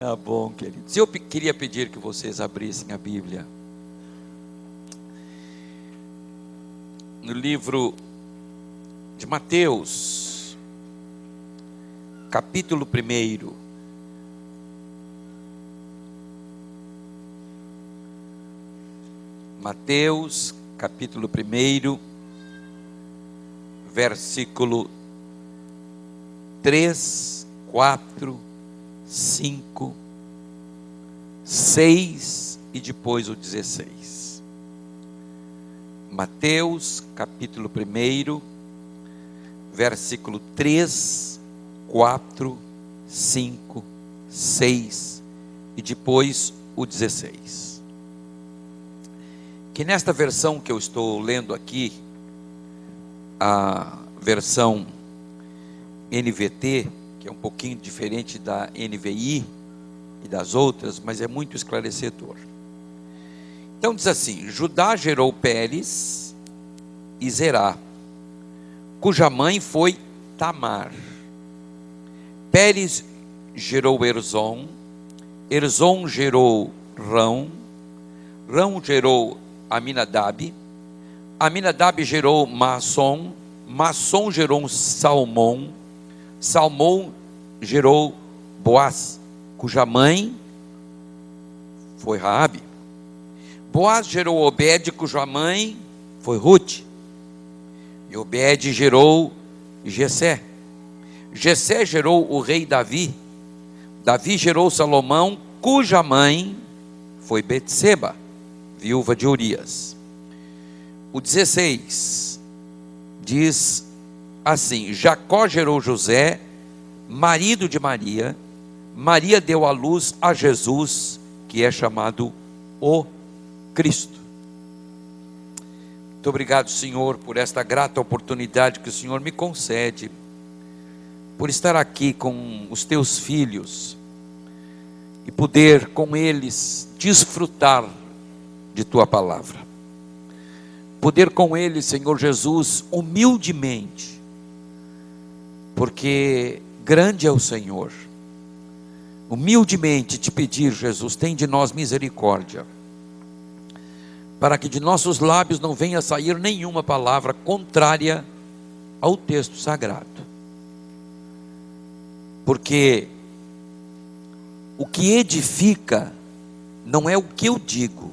Tá bom, queridos. Eu queria pedir que vocês abrissem a Bíblia no livro de Mateus, capítulo 1. Mateus, capítulo 1, versículo 3, 4, 5, 6 e depois o 16. Mateus, capítulo 1, versículo 3, 4, 5, 6 e depois o 16. Que nesta versão que eu estou lendo aqui, a versão NVT, que é um pouquinho diferente da NVI e das outras, mas é muito esclarecedor. Então diz assim: Judá gerou Pérez e Zerá, cuja mãe foi Tamar. Pérez gerou Erzom, Erzom gerou Rão, Rão gerou Aminadab, Aminadab gerou Maasson, Maasson gerou Salmão, Salmão gerou Boaz, cuja mãe foi Raabe. Boaz gerou Obed, cuja mãe foi Ruth. E Obed gerou Jessé. Jessé gerou o rei Davi. Davi gerou Salomão, cuja mãe foi Betseba, viúva de Urias. O 16 diz assim: Jacó gerou José, marido de Maria. Maria deu à luz a Jesus, que é chamado o Cristo. Muito obrigado, Senhor, por esta grata oportunidade que o Senhor me concede, por estar aqui com os teus filhos e poder com eles desfrutar de tua palavra. Poder com eles, Senhor Jesus, humildemente, porque grande é o Senhor, humildemente te pedir, Jesus, tem de nós misericórdia, para que de nossos lábios não venha sair nenhuma palavra contrária ao texto sagrado, porque o que edifica não é o que eu digo,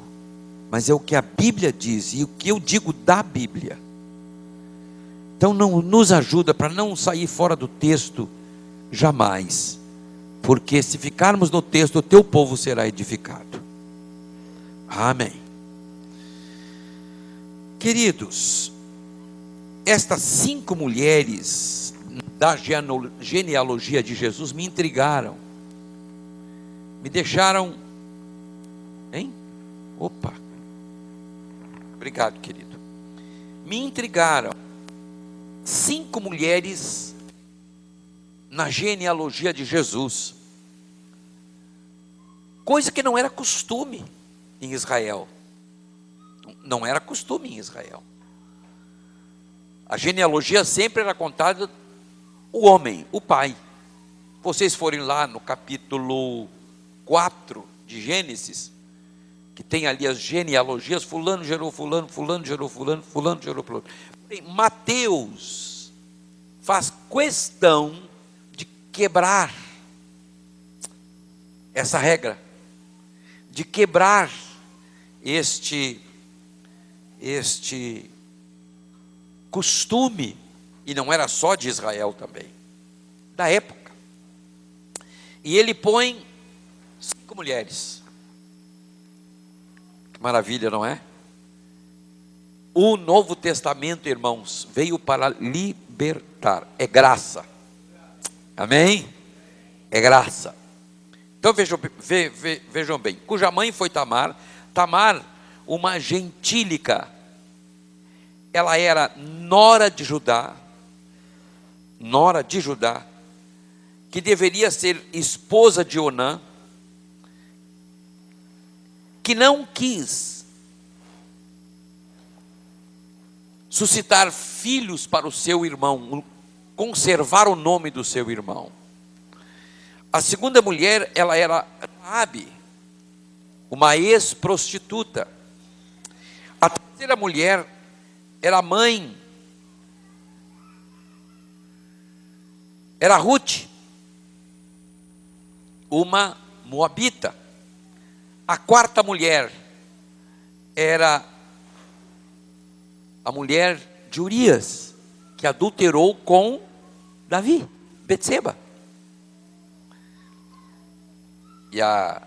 mas é o que a Bíblia diz e o que eu digo da Bíblia. Então não nos ajuda para não sair fora do texto jamais, porque se ficarmos no texto, o teu povo será edificado. Amém. Queridos, estas 5 mulheres da genealogia de Jesus me intrigaram, me deixaram, hein? Opa, obrigado, querido. Me intrigaram. 5 mulheres na genealogia de Jesus, coisa que não era costume em Israel. Não era costume em Israel. A genealogia sempre era contada o homem, o pai. Vocês forem lá no capítulo 4 de Gênesis, que tem ali as genealogias, fulano gerou fulano, fulano gerou fulano, fulano gerou fulano. Mateus faz questão de quebrar essa regra, de quebrar este costume, e não era só de Israel também, da época. E ele põe 5 mulheres. Que maravilha, não é? O Novo Testamento, irmãos, veio para libertar. É graça. Amém? É graça. Então vejam bem. Cuja mãe foi Tamar. Tamar, uma gentílica. Ela era nora de Judá. Nora de Judá. Que deveria ser esposa de Onã. Que não quis suscitar filhos para o seu irmão, conservar o nome do seu irmão. A segunda mulher, ela era Raabe, uma ex-prostituta. A terceira mulher era a mãe, era Ruth, uma moabita. A quarta mulher era a mulher de Urias, que adulterou com Davi, Betseba. E a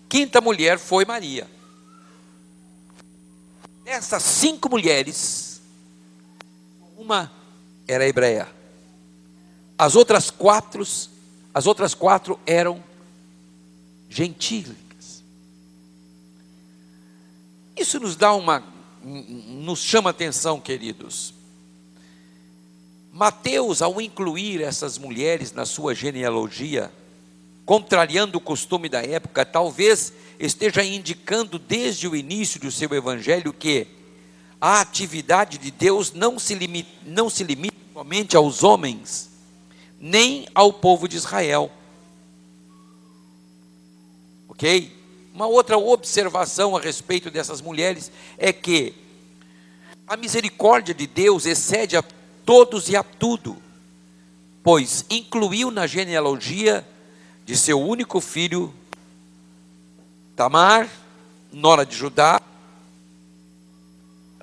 quinta mulher foi Maria. Dessas 5 mulheres, uma era hebreia. As outras quatro eram gentílicas. Isso nos chama atenção, queridos. Mateus, ao incluir essas mulheres na sua genealogia, contrariando o costume da época, talvez esteja indicando desde o início do seu evangelho que a atividade de Deus não se limita somente aos homens, nem ao povo de Israel. Ok? Uma outra observação a respeito dessas mulheres é que a misericórdia de Deus excede a todos e a tudo, pois incluiu na genealogia de seu único filho, Tamar, nora de Judá,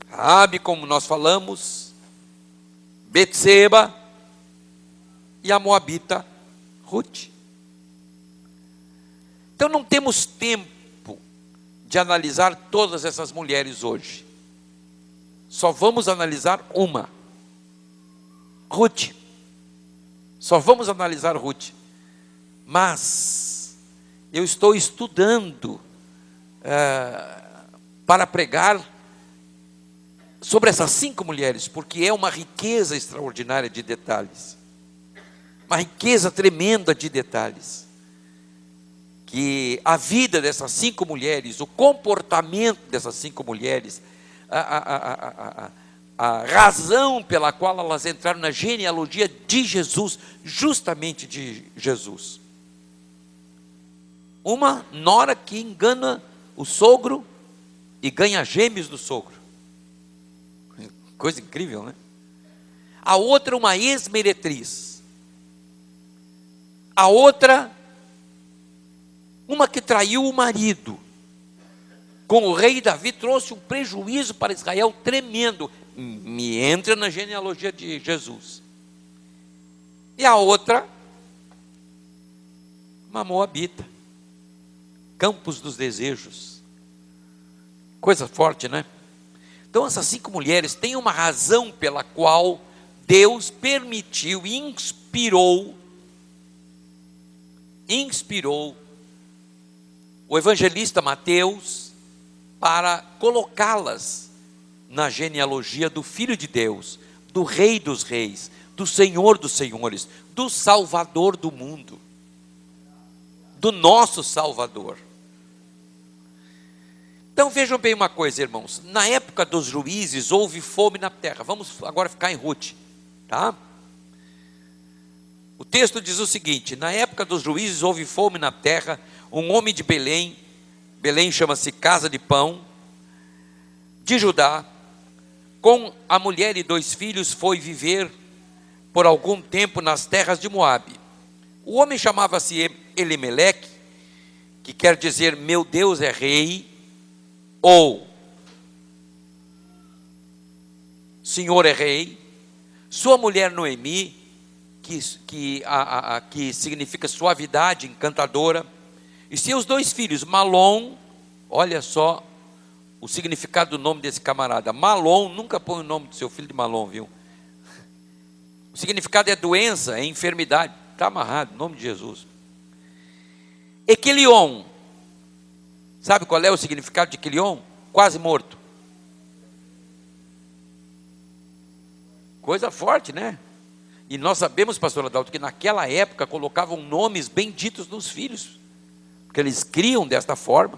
Raabe, como nós falamos, Betseba e a moabita Ruth. Então não temos tempo de analisar todas essas mulheres hoje. Só vamos analisar uma, Ruth. Só vamos analisar Ruth. Mas eu estou estudando para pregar sobre essas 5 mulheres, porque é uma riqueza extraordinária de detalhes, uma riqueza tremenda de detalhes, que a vida dessas 5 mulheres, o comportamento dessas 5 mulheres, a razão pela qual elas entraram na genealogia de Jesus, justamente de Jesus. Uma nora que engana o sogro e ganha gêmeos do sogro. Coisa incrível, né? A outra, uma ex-meretriz. A outra, uma que traiu o marido. Com o rei Davi, trouxe um prejuízo para Israel tremendo. Me entra na genealogia de Jesus. E a outra, uma moabita. Campos dos desejos. Coisa forte, né? Então essas 5 mulheres têm uma razão pela qual Deus permitiu e inspirou o evangelista Mateus para colocá-las na genealogia do Filho de Deus, do Rei dos Reis, do Senhor dos Senhores, do Salvador do mundo, do nosso Salvador. Então vejam bem uma coisa, irmãos. Na época dos juízes houve fome na terra. Vamos agora ficar em Ruth, tá? O texto diz o seguinte: na época dos juízes houve fome na terra. Um homem de Belém, Belém chama-se Casa de Pão, de Judá, com a mulher e 2 filhos, foi viver por algum tempo nas terras de Moabe. O homem chamava-se Elimeleque, que quer dizer meu Deus é rei, ou Senhor é rei. Sua mulher Noemi, que significa suavidade, encantadora, e seus 2 filhos, Malom. Olha só o significado do nome desse camarada. Malom, nunca põe o nome do seu filho de Malom, viu? O significado é doença, é enfermidade. Está amarrado, em nome de Jesus. Equilion. Sabe qual é o significado de Equilion? Quase morto. Coisa forte, né? E nós sabemos, pastor Adalto, que naquela época colocavam nomes benditos nos filhos, porque eles criam desta forma.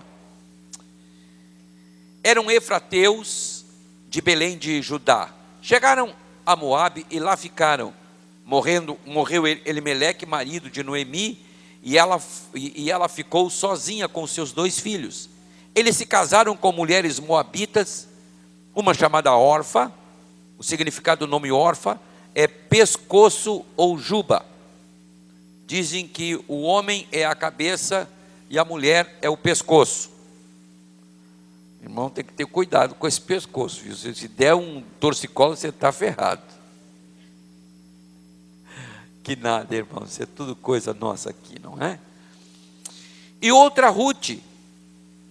Eram efrateus de Belém de Judá. Chegaram a Moabe e lá ficaram. Morreu Elimeleque, marido de Noemi, e ela ficou sozinha com seus 2 filhos. Eles se casaram com mulheres moabitas, uma chamada Orfa. O significado do nome Orfa é pescoço ou juba. Dizem que o homem é a cabeça e a mulher é o pescoço. Irmão, tem que ter cuidado com esse pescoço, viu? Se der um torcicolo, você está ferrado. Que nada, irmão, isso é tudo coisa nossa aqui, não é? E outra Ruth,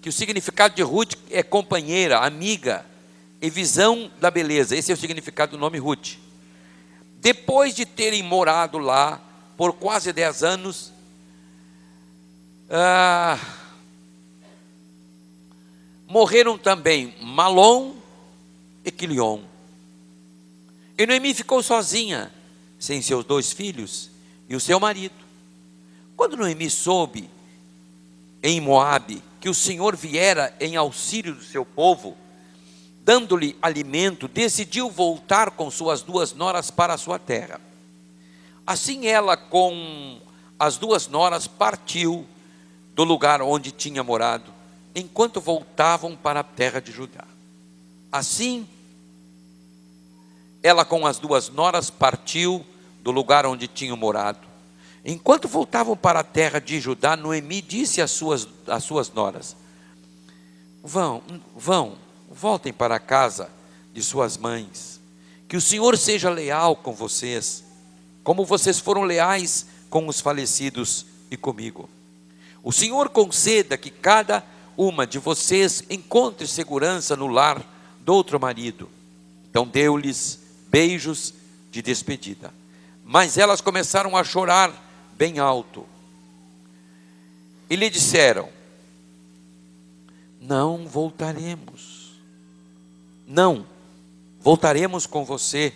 que o significado de Ruth é companheira, amiga, e visão da beleza. Esse é o significado do nome Ruth. Depois de terem morado lá por quase 10 anos, morreram também Malom e Quilion. E Noemi ficou sozinha, sem seus 2 filhos e o seu marido. Quando Noemi soube em Moabe que o Senhor viera em auxílio do seu povo, dando-lhe alimento, decidiu voltar com suas 2 noras para a sua terra. Assim ela, com as 2 noras, partiu do lugar onde tinha morado, enquanto voltavam para a terra de Judá. Assim ela, com as 2 noras, partiu do lugar onde tinham morado. Enquanto voltavam para a terra de Judá, Noemi disse às suas noras: voltem para a casa de suas mães, que o Senhor seja leal com vocês, como vocês foram leais com os falecidos e comigo. O Senhor conceda que cada uma de vocês encontre segurança no lar do outro marido. Então deu-lhes beijos de despedida. Mas elas começaram a chorar bem alto. E lhe disseram: não voltaremos com você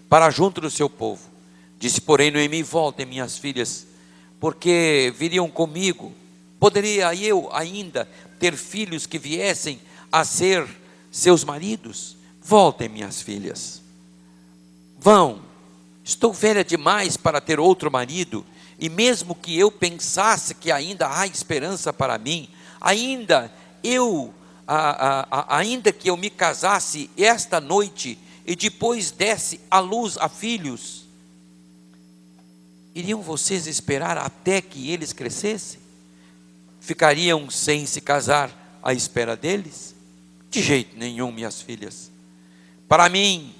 para junto do seu povo. Disse, porém, Noemi: voltem, minhas filhas, porque viriam comigo. Poderia eu ainda ter filhos que viessem a ser seus maridos? Voltem, minhas filhas. Estou velha demais para ter outro marido, e mesmo que eu pensasse que ainda há esperança para mim, ainda que eu me casasse esta noite e depois desse à luz a filhos, iriam vocês esperar até que eles crescessem? Ficariam sem se casar à espera deles? De jeito nenhum, minhas filhas. Para mim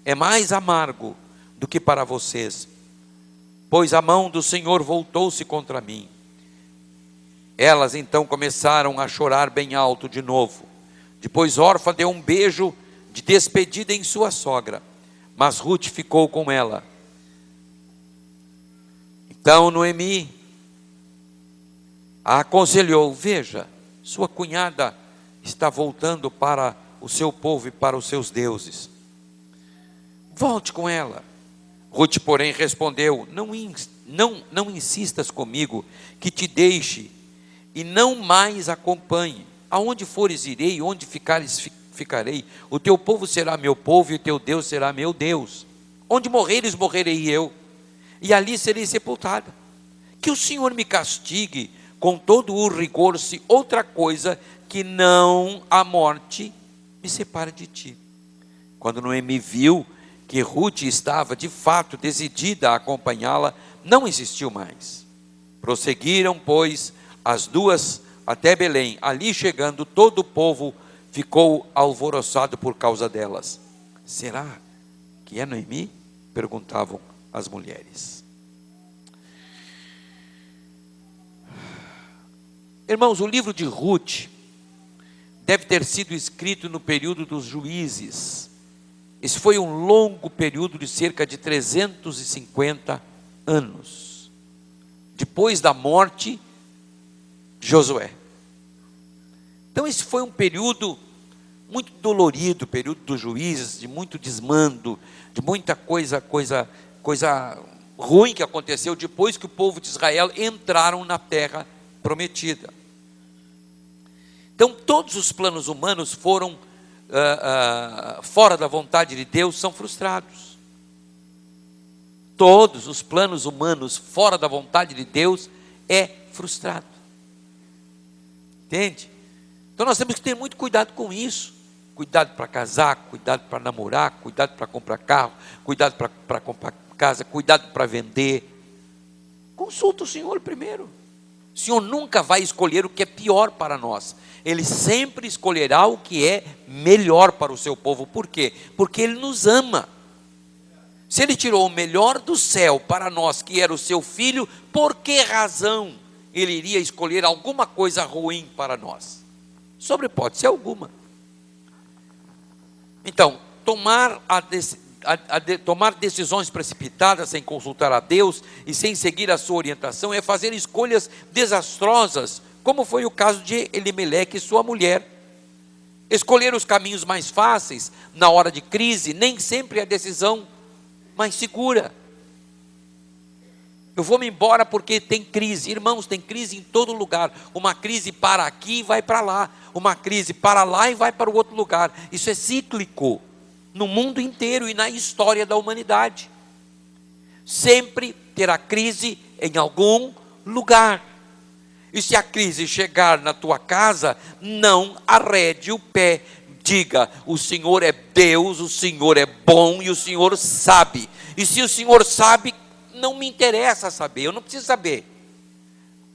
é mais amargo do que para vocês, pois a mão do Senhor voltou-se contra mim. Elas então começaram a chorar bem alto de novo. Depois Orfa deu um beijo de despedida em sua sogra, mas Ruth ficou com ela. Então Noemi a aconselhou: veja, sua cunhada está voltando para o seu povo e para os seus deuses. Volte com ela. Ruth, porém, respondeu: não insistas comigo que te deixe e não mais acompanhe. Aonde fores irei, onde ficares ficarei. O teu povo será meu povo e o teu Deus será meu Deus. Onde morreres, morrerei eu, e ali serei sepultada. Que o Senhor me castigue com todo o rigor, se outra coisa que não a morte me separe de ti. Quando Noemi viu que Ruth estava de fato decidida a acompanhá-la, não insistiu mais. Prosseguiram, pois, as 2 até Belém. Ali chegando, todo o povo ficou alvoroçado por causa delas. Será que é Noemi? Perguntavam as mulheres. Irmãos, o livro de Ruth deve ter sido escrito no período dos juízes. Esse foi um longo período de cerca de 350 anos, depois da morte de Josué. Então esse foi um período muito dolorido, período dos juízes, de muito desmando, de muita coisa ruim que aconteceu depois que o povo de Israel entraram na terra prometida. Então todos os planos humanos foram fora da vontade de Deus, são frustrados. Todos os planos humanos fora da vontade de Deus é frustrado. Entende? Então nós temos que ter muito cuidado com isso. Cuidado para casar, cuidado para namorar, cuidado para comprar carro, cuidado para comprar casa, cuidado para vender. Consulta o Senhor primeiro. O Senhor nunca vai escolher o que é pior para nós. Ele sempre escolherá o que é melhor para o seu povo. Por quê? Porque Ele nos ama. Se Ele tirou o melhor do céu para nós, que era o seu Filho, por que razão Ele iria escolher alguma coisa ruim para nós? Sobre hipótese alguma. Então, tomar decisões precipitadas sem consultar a Deus e sem seguir a sua orientação é fazer escolhas desastrosas, como foi o caso de Elimeleque e sua mulher. Escolher os caminhos mais fáceis na hora de crise nem sempre é a decisão mais segura. Eu vou me embora porque tem crise. Irmãos, tem crise em todo lugar. Uma crise para aqui e vai para lá. Uma crise para lá e vai para o outro lugar. Isso é cíclico no mundo inteiro e na história da humanidade. Sempre terá crise em algum lugar. E se a crise chegar na tua casa, não arrede o pé. Diga: o Senhor é Deus, o Senhor é bom e o Senhor sabe. E se o Senhor sabe, não me interessa saber, eu não preciso saber.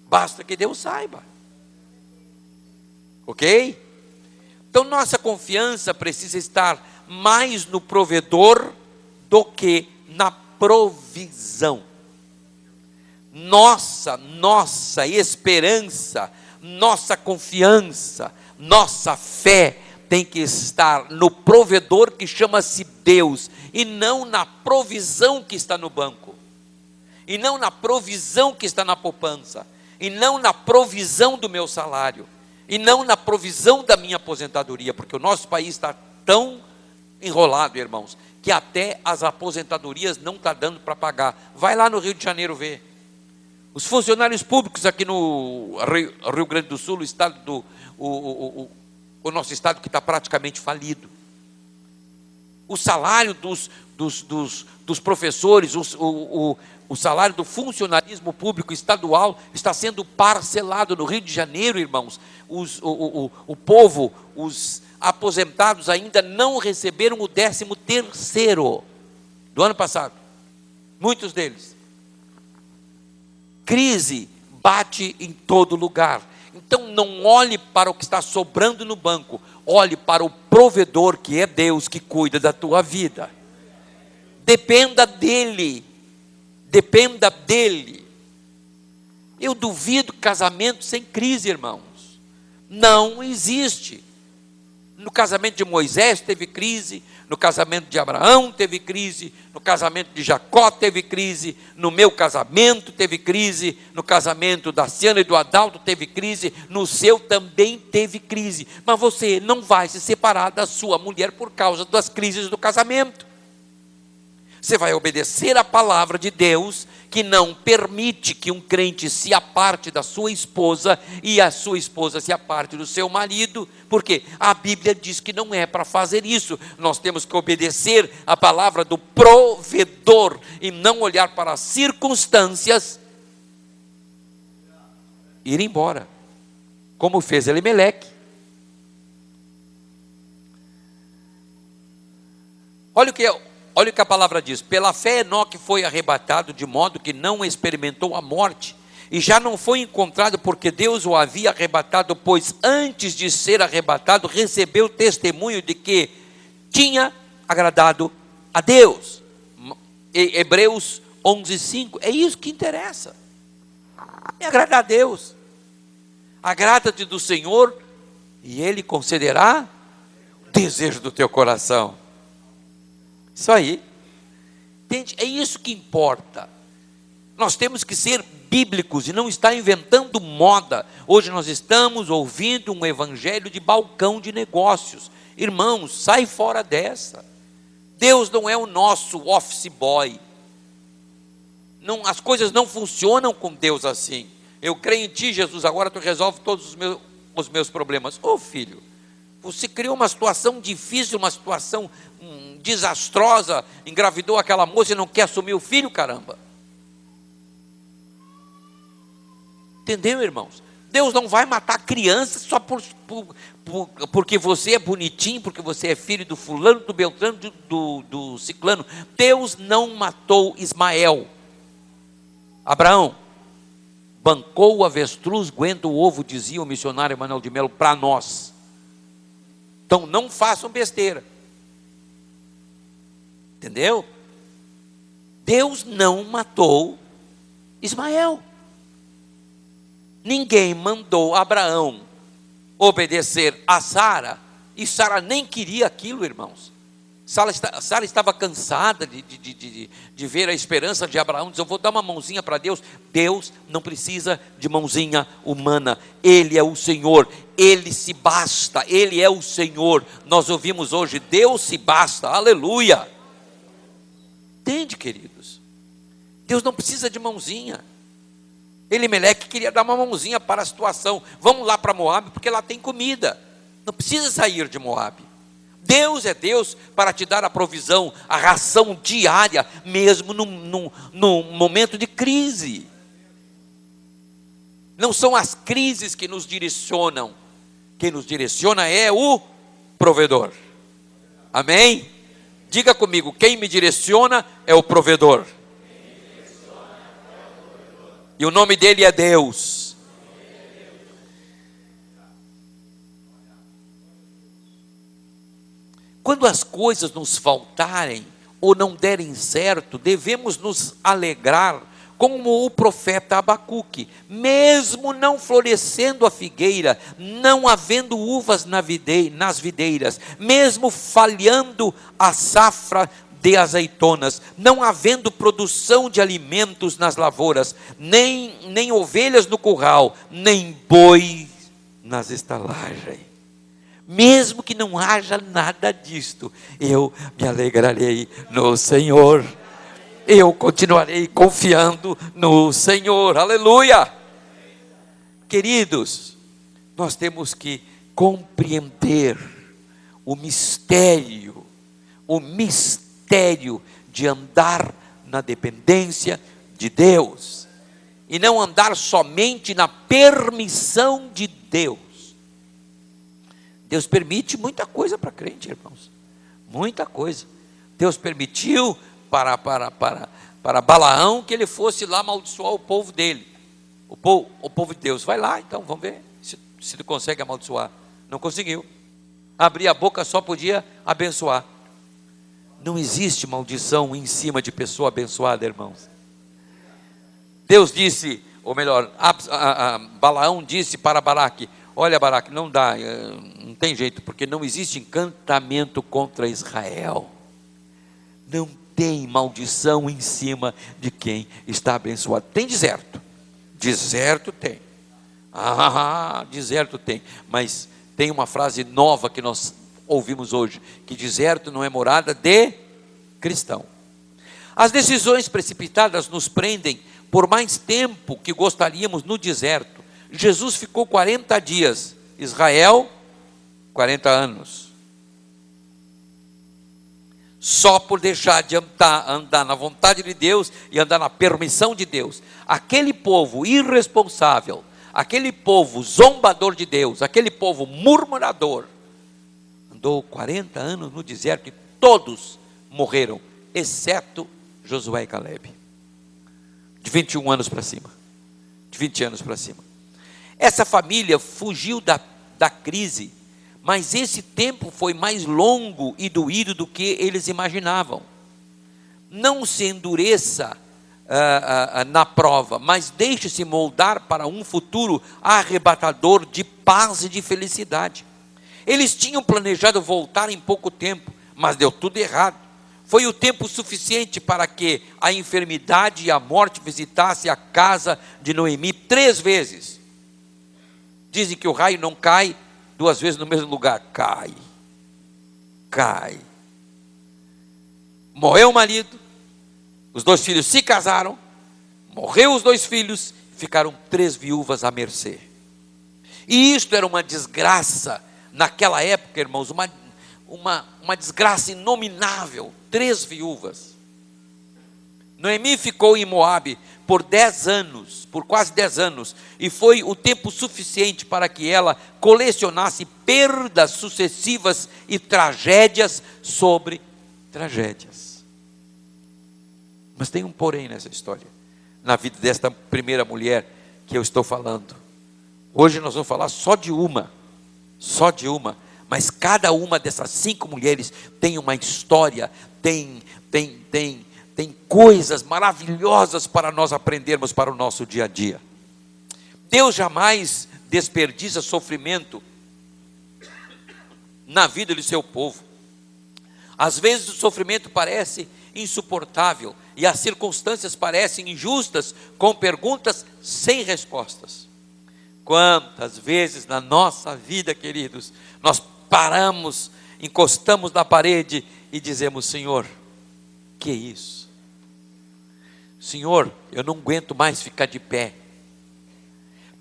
Basta que Deus saiba. Ok? Então nossa confiança precisa estar mais no provedor do que na provisão. Nossa esperança, nossa confiança, nossa fé tem que estar no provedor que chama-se Deus, e não na provisão que está no banco, e não na provisão que está na poupança, e não na provisão do meu salário, e não na provisão da minha aposentadoria, porque o nosso país está tão enrolado, irmãos, que até as aposentadorias não está dando para pagar. Vai lá no Rio de Janeiro ver. Os funcionários públicos aqui no Rio Grande do Sul, o estado o nosso estado que está praticamente falido. O salário dos professores, o salário do funcionalismo público estadual está sendo parcelado no Rio de Janeiro, irmãos. O povo, os aposentados ainda não receberam o 13º do ano passado. Muitos deles. Crise bate em todo lugar. Então não olhe para o que está sobrando no banco, olhe para o provedor que é Deus, que cuida da tua vida. Dependa dele. Dependa dele. Eu duvido casamento sem crise, irmãos. Não existe. No casamento de Moisés teve crise, no casamento de Abraão teve crise, no casamento de Jacó teve crise, no meu casamento teve crise, no casamento da Ciana e do Adalto teve crise, no seu também teve crise. Mas você não vai se separar da sua mulher por causa das crises do casamento. Você vai obedecer a palavra de Deus, que não permite que um crente se aparte da sua esposa e a sua esposa se aparte do seu marido, porque a Bíblia diz que não é para fazer isso. Nós temos que obedecer a palavra do provedor e não olhar para as circunstâncias e ir embora, como fez Elimeleque. Olha o que a palavra diz: pela fé Enoque foi arrebatado, de modo que não experimentou a morte, e já não foi encontrado porque Deus o havia arrebatado, pois antes de ser arrebatado recebeu testemunho de que tinha agradado a Deus. Hebreus 11:5, é isso que interessa, é agradar a Deus. Agrada-te do Senhor e Ele concederá o desejo do teu coração. Isso aí, entende? É isso que importa. Nós temos que ser bíblicos e não estar inventando moda. Hoje nós estamos ouvindo um evangelho de balcão de negócios. Irmãos, sai fora dessa. Deus não é o nosso office boy. Não, as coisas não funcionam com Deus assim. Eu creio em ti, Jesus, agora tu resolve todos os meus problemas. Ô filho, você criou uma situação difícil, uma situação desastrosa, engravidou aquela moça e não quer assumir o filho, caramba. Entendeu, irmãos? Deus não vai matar crianças só porque você é bonitinho, porque você é filho do fulano, do beltrano, do ciclano. Deus não matou Ismael. Abraão bancou o avestruz, aguenta o ovo, dizia o missionário Emanuel de Melo, para nós. Então não façam besteira. Entendeu? Deus não matou Ismael. Ninguém mandou Abraão obedecer a Sara, e Sara nem queria aquilo, irmãos. Sara estava cansada de ver a esperança de Abraão, diz: eu vou dar uma mãozinha para Deus. Deus não precisa de mãozinha humana, Ele é o Senhor, Ele se basta, Ele é o Senhor. Nós ouvimos hoje, Deus se basta, aleluia. Entende, queridos? Deus não precisa de mãozinha. Elimeleque queria dar uma mãozinha para a situação. Vamos lá para Moabe, porque lá tem comida. Não precisa sair de Moabe. Deus é Deus para te dar a provisão, a ração diária, mesmo num momento de crise. Não são as crises que nos direcionam. Quem nos direciona é o provedor. Amém? Diga comigo, quem me direciona é o provedor. E o nome dele é Deus. Quando as coisas nos faltarem ou não derem certo, devemos nos alegrar como o profeta Abacuque. Mesmo não florescendo a figueira, não havendo uvas nas videiras, mesmo falhando a safra de azeitonas, não havendo produção de alimentos nas lavouras, nem ovelhas no curral, nem boi nas estalagens. Mesmo que não haja nada disto, eu me alegrarei no Senhor. Eu continuarei confiando no Senhor. Aleluia! Queridos, nós temos que compreender o mistério de andar na dependência de Deus, e não andar somente na permissão de Deus. Deus permite muita coisa para crente, irmãos, muita coisa. Deus permitiu para Balaão que ele fosse lá amaldiçoar o povo dele, o povo de Deus. Vai lá então, vamos ver se ele consegue amaldiçoar. Não conseguiu, abrir a boca só podia abençoar. Não existe maldição em cima de pessoa abençoada, irmãos. Deus disse, ou melhor, Balaão disse para Balaque: olha, Balaque, não dá, não tem jeito, porque não existe encantamento contra Israel. Não tem maldição em cima de quem está abençoado. Tem deserto. Deserto tem. Deserto tem. Mas tem uma frase nova que nós ouvimos hoje, que deserto não é morada de cristão. As decisões precipitadas nos prendem por mais tempo que gostaríamos no deserto. Jesus ficou 40 dias, Israel 40 anos. Só por deixar de andar na vontade de Deus e andar na permissão de Deus. Aquele povo irresponsável, aquele povo zombador de Deus, aquele povo murmurador, andou 40 anos no deserto e todos morreram, exceto Josué e Calebe, de 21 anos para cima, de 20 anos para cima. Essa família fugiu da crise, mas esse tempo foi mais longo e doído do que eles imaginavam. Não se endureça na prova, mas deixe-se moldar para um futuro arrebatador de paz e de felicidade. Eles tinham planejado voltar em pouco tempo, mas deu tudo errado. Foi o tempo suficiente para que a enfermidade e a morte visitasse a casa de Noemi 3 vezes. Dizem que o raio não cai 2 vezes no mesmo lugar. Cai. Morreu o marido, os 2 filhos se casaram, morreu os 2 filhos, ficaram 3 viúvas à mercê. E isto era uma desgraça naquela época, irmãos, uma desgraça inominável. 3 viúvas. Noemi ficou em Moabe por 10 anos, por quase 10 anos, e foi o tempo suficiente para que ela colecionasse perdas sucessivas e tragédias sobre tragédias. Mas tem um porém nessa história, na vida desta primeira mulher que eu estou falando. Hoje nós vamos falar só de uma, mas cada uma dessas 5 mulheres tem uma história, tem coisas maravilhosas para nós aprendermos para o nosso dia a dia. Deus jamais desperdiça sofrimento na vida do seu povo. Às vezes o sofrimento parece insuportável e as circunstâncias parecem injustas, com perguntas sem respostas. Quantas vezes na nossa vida, queridos, nós paramos, encostamos na parede e dizemos: Senhor, que isso? Senhor, eu não aguento mais ficar de pé.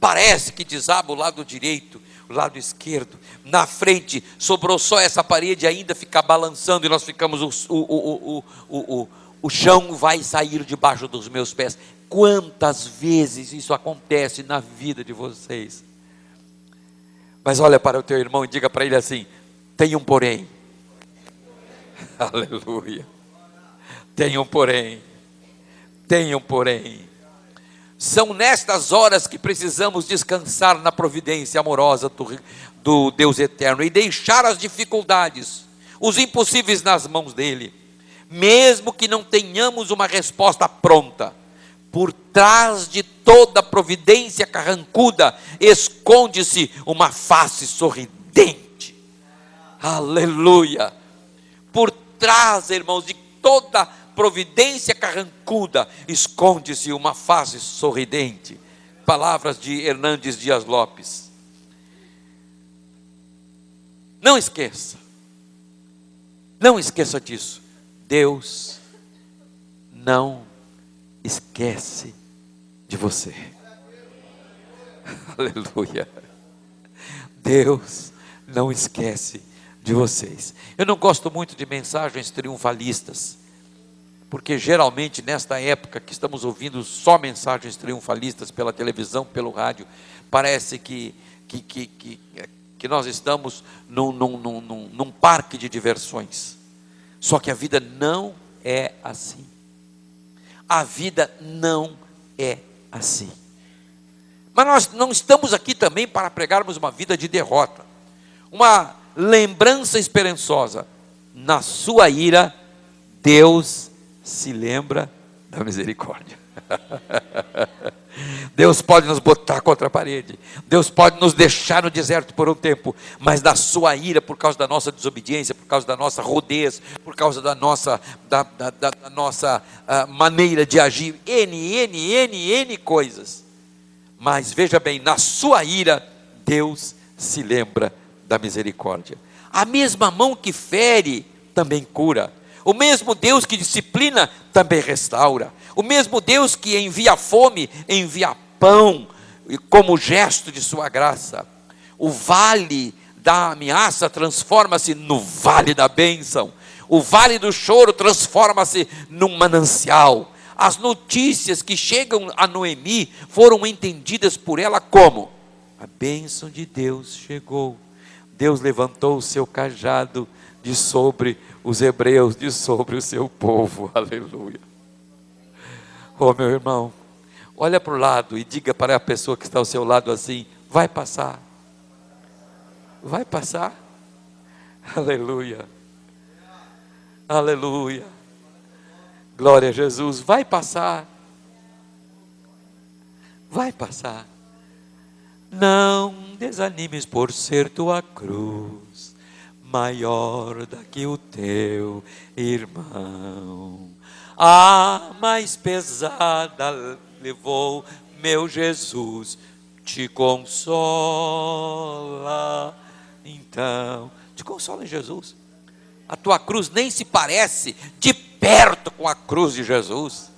Parece que desaba o lado direito, o lado esquerdo, na frente sobrou só essa parede, ainda fica balançando e nós ficamos, o chão vai sair debaixo dos meus pés. Quantas vezes isso acontece na vida de vocês? Mas olha para o teu irmão e diga para ele assim: tem um porém. Aleluia. Tem um porém. Tem um porém. São nestas horas que precisamos descansar na providência amorosa do Deus eterno e deixar as dificuldades, os impossíveis nas mãos dele. Mesmo que não tenhamos uma resposta pronta, por trás de toda providência carrancuda esconde-se uma face sorridente. Aleluia. Por trás, irmãos, de toda providência carrancuda esconde-se uma face sorridente. Palavras de Hernandes Dias Lopes. Não esqueça disso. Deus não esquece de você. Aleluia. Deus não esquece de vocês. Eu não gosto muito de mensagens triunfalistas, porque geralmente nesta época que estamos ouvindo só mensagens triunfalistas pela televisão, pelo rádio, parece que nós estamos num parque de diversões. Só que a vida não é assim. A vida não é assim. Mas nós não estamos aqui também para pregarmos uma vida de derrota. Uma lembrança esperançosa. Na sua ira, Deus se lembra da misericórdia. Deus pode nos botar contra a parede, Deus pode nos deixar no deserto por um tempo, mas na sua ira, por causa da nossa desobediência, por causa da nossa rudez, por causa da nossa maneira de agir, N coisas. Mas veja bem, na sua ira, Deus se lembra da misericórdia. A mesma mão que fere, também cura. O mesmo Deus que disciplina, também restaura. O mesmo Deus que envia fome, envia pão, como gesto de sua graça. O vale da ameaça transforma-se no vale da bênção. O vale do choro transforma-se num manancial. As notícias que chegam a Noemi foram entendidas por ela como: a bênção de Deus chegou. Deus levantou o seu cajado de sobre os hebreus, de sobre o seu povo. Aleluia. Oh, meu irmão, olha para o lado e diga para a pessoa que está ao seu lado assim: vai passar. Vai passar. Aleluia. Aleluia. Glória a Jesus. Vai passar. Vai passar. Não desanimes por ser tua cruz maior do que o teu irmão. A mais pesada levou meu Jesus, te consola. Então, te consola em Jesus. A tua cruz nem se parece de perto com a cruz de Jesus.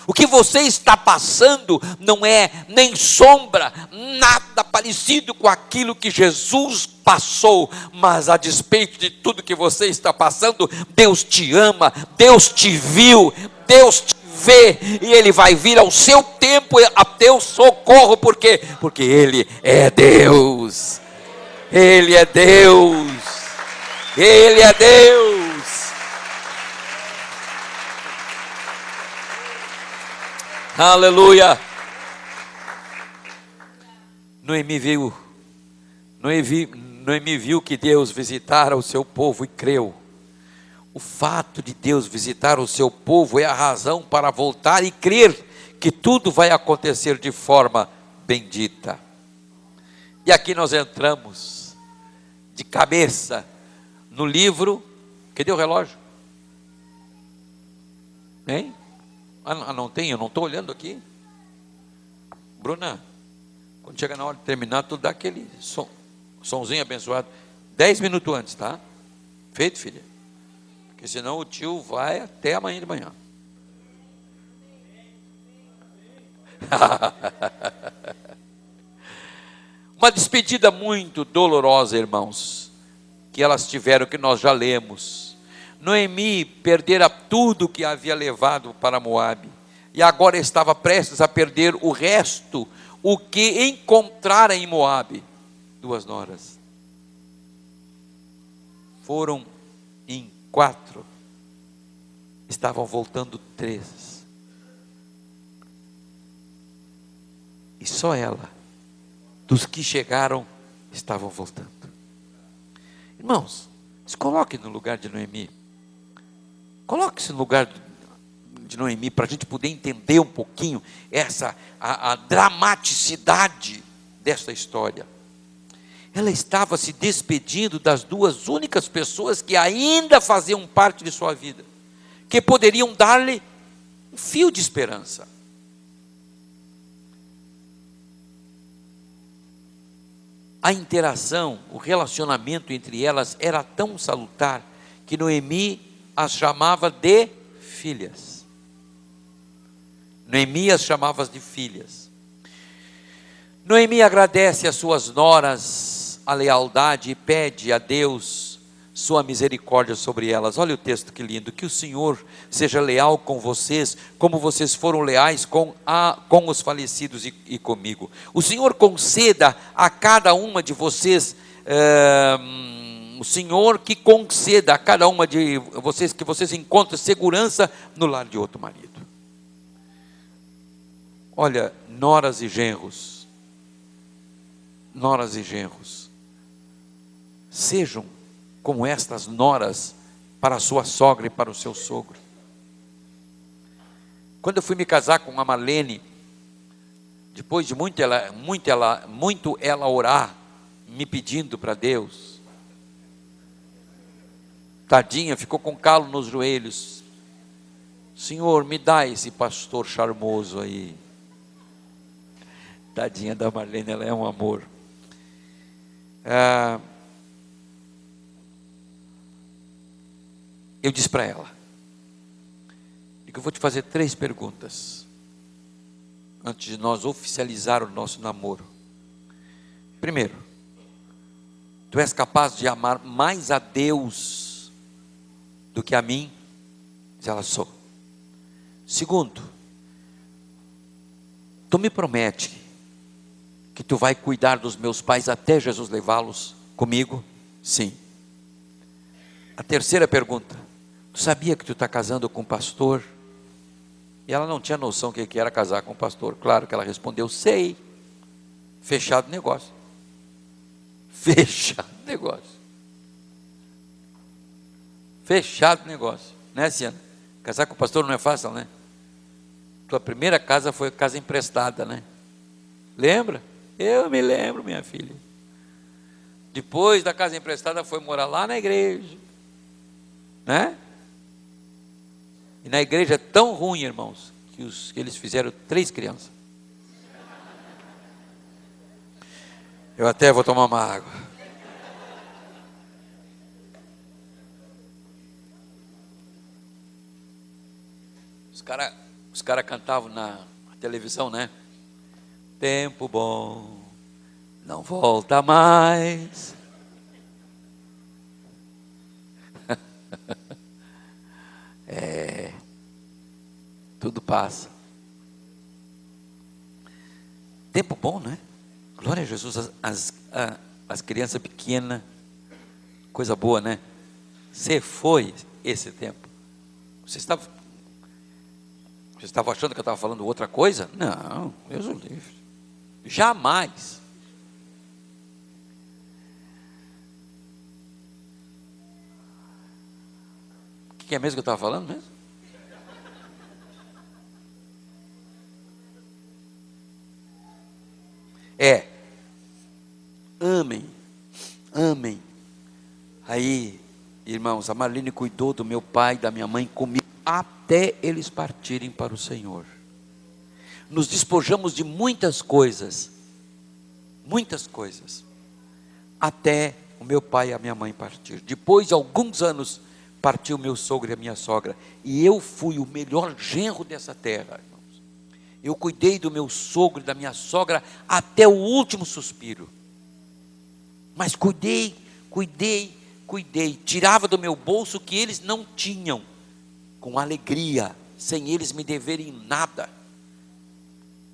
O que você está passando não é nem sombra, nada parecido com aquilo que Jesus passou, mas a despeito de tudo que você está passando, Deus te ama, Deus te viu, Deus te vê, e Ele vai vir ao seu tempo, a teu socorro, porque Ele é Deus, Ele é Deus, Ele é Deus. Aleluia. Noemi viu que Deus visitara o seu povo e creu. O fato de Deus visitar o seu povo é a razão para voltar e crer que tudo vai acontecer de forma bendita. E aqui nós entramos de cabeça no livro. Cadê o relógio? Hein? Não tem, eu não estou olhando aqui. Bruna, quando chega na hora de terminar, tu dá aquele somzinho abençoado 10 minutos antes, tá? Feito, filha? Porque senão o tio vai até amanhã de manhã. Uma despedida muito dolorosa, irmãos, que elas tiveram, que nós já lemos. Noemi perdera tudo que havia levado para Moabe, e agora estava prestes a perder o resto, o que encontrara em Moabe. 2 noras. Foram em 4, estavam voltando 3. E só ela, dos que chegaram, estavam voltando. Irmãos, se coloque no lugar de Noemi. Coloque-se no lugar de Noemi, para a gente poder entender um pouquinho a dramaticidade dessa história. Ela estava se despedindo das 2 únicas pessoas que ainda faziam parte de sua vida, que poderiam dar-lhe um fio de esperança. A interação, o relacionamento entre elas era tão salutar, que Noemi as chamava de filhas. Noemi as chamava de filhas. Noemi agradece às suas noras a lealdade e pede a Deus sua misericórdia sobre elas. Olha o texto que lindo. Que o Senhor seja leal com vocês, como vocês foram leais com os falecidos e comigo. O Senhor conceda a cada uma de vocês, o Senhor que conceda a cada uma de vocês, que vocês encontrem segurança no lar de outro marido. Olha, noras e genros, sejam como estas noras para a sua sogra e para o seu sogro. Quando eu fui me casar com a Marlene, depois de muito ela orar, me pedindo para Deus, tadinha, ficou com calo nos joelhos. Senhor, me dá esse pastor charmoso aí. Tadinha da Marlene, ela é um amor. Eu disse para ela, eu vou te fazer 3 perguntas antes de nós oficializar o nosso namoro. Primeiro, tu és capaz de amar mais a Deus do que a mim? Diz ela, sou. Segundo, tu me promete que tu vai cuidar dos meus pais até Jesus levá-los comigo? Sim. A terceira pergunta, tu sabia que tu está casando com um pastor? E ela não tinha noção do que era casar com um pastor. Claro que ela respondeu, sei. Fechado negócio. Fechado negócio. Fechado negócio. Né, Ciana? Casar com o pastor não é fácil, né? Tua primeira casa foi casa emprestada, né? Lembra? Eu me lembro, minha filha. Depois da casa emprestada foi morar lá na igreja. Né? E na igreja é tão ruim, irmãos, que eles fizeram 3 crianças. Eu até vou tomar uma água. Os cara cantavam na televisão, né? Tempo bom, não volta mais. tudo passa. Tempo bom, né? Glória a Jesus, as crianças pequenas, coisa boa, né? Você foi esse tempo. Você estava achando que eu estava falando outra coisa? Não, Deus o livre. Jamais. O que é mesmo que eu estava falando mesmo? Amem. Aí, irmãos, a Marlene cuidou do meu pai e da minha mãe comigo até eles partirem para o Senhor. Nos despojamos de muitas coisas, até o meu pai e a minha mãe partir. Depois de alguns anos, partiu meu sogro e a minha sogra, e eu fui o melhor genro dessa terra, irmãos. Eu cuidei do meu sogro e da minha sogra até o último suspiro, mas cuidei, tirava do meu bolso o que eles não tinham, com alegria, sem eles me deverem nada.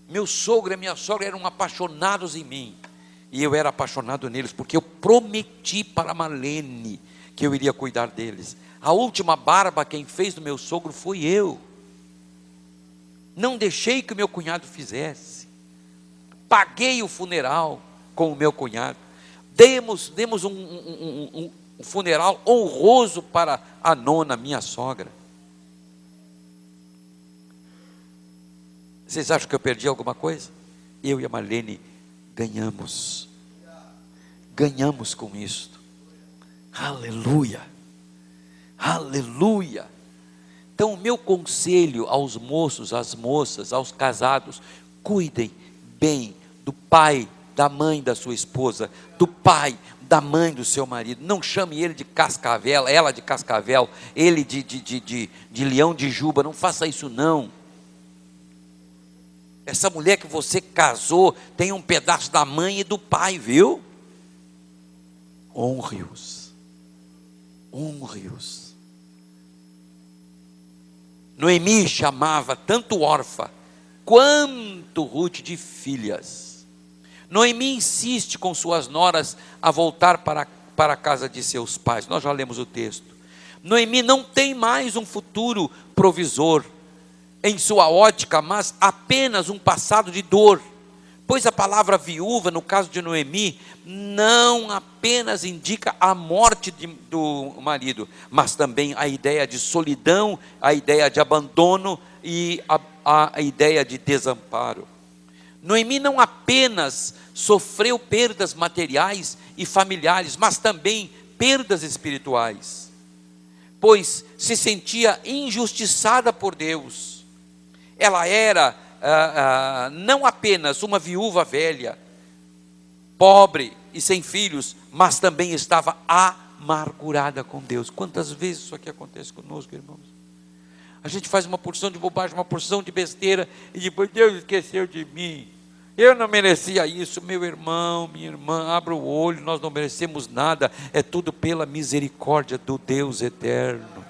Meu sogro e minha sogra eram apaixonados em mim, e eu era apaixonado neles, porque eu prometi para Marlene que eu iria cuidar deles. A última barba quem fez do meu sogro fui eu. Não deixei que o meu cunhado fizesse. Paguei o funeral com o meu cunhado. Demos um funeral honroso para a nona, minha sogra. Vocês acham que eu perdi alguma coisa? Eu e a Marlene ganhamos com isto. Aleluia. Então o meu conselho aos moços, às moças, aos casados: cuidem bem do pai, da mãe da sua esposa, do pai, da mãe do seu marido. Não chame ele de cascavel, ela de cascavel, ele de leão de juba. Não faça isso não. Essa mulher que você casou tem um pedaço da mãe e do pai, viu? Honre-os. Noemi chamava tanto Orfa quanto Ruth de filhas. Noemi insiste com suas noras a voltar para a casa de seus pais. Nós já lemos o texto. Noemi não tem mais um futuro provisor em sua ótica, mas apenas um passado de dor. Pois a palavra viúva, no caso de Noemi, não apenas indica a morte do marido, mas também a ideia de solidão, a ideia de abandono e a ideia de desamparo. Noemi não apenas sofreu perdas materiais e familiares, mas também perdas espirituais, pois se sentia injustiçada por Deus. Ela era não apenas uma viúva velha, pobre e sem filhos, mas também estava amargurada com Deus. Quantas vezes isso aqui acontece conosco, irmãos? A gente faz uma porção de bobagem, uma porção de besteira, e depois Deus esqueceu de mim. Eu não merecia isso. Meu irmão, minha irmã, abra o olho, nós não merecemos nada, é tudo pela misericórdia do Deus eterno.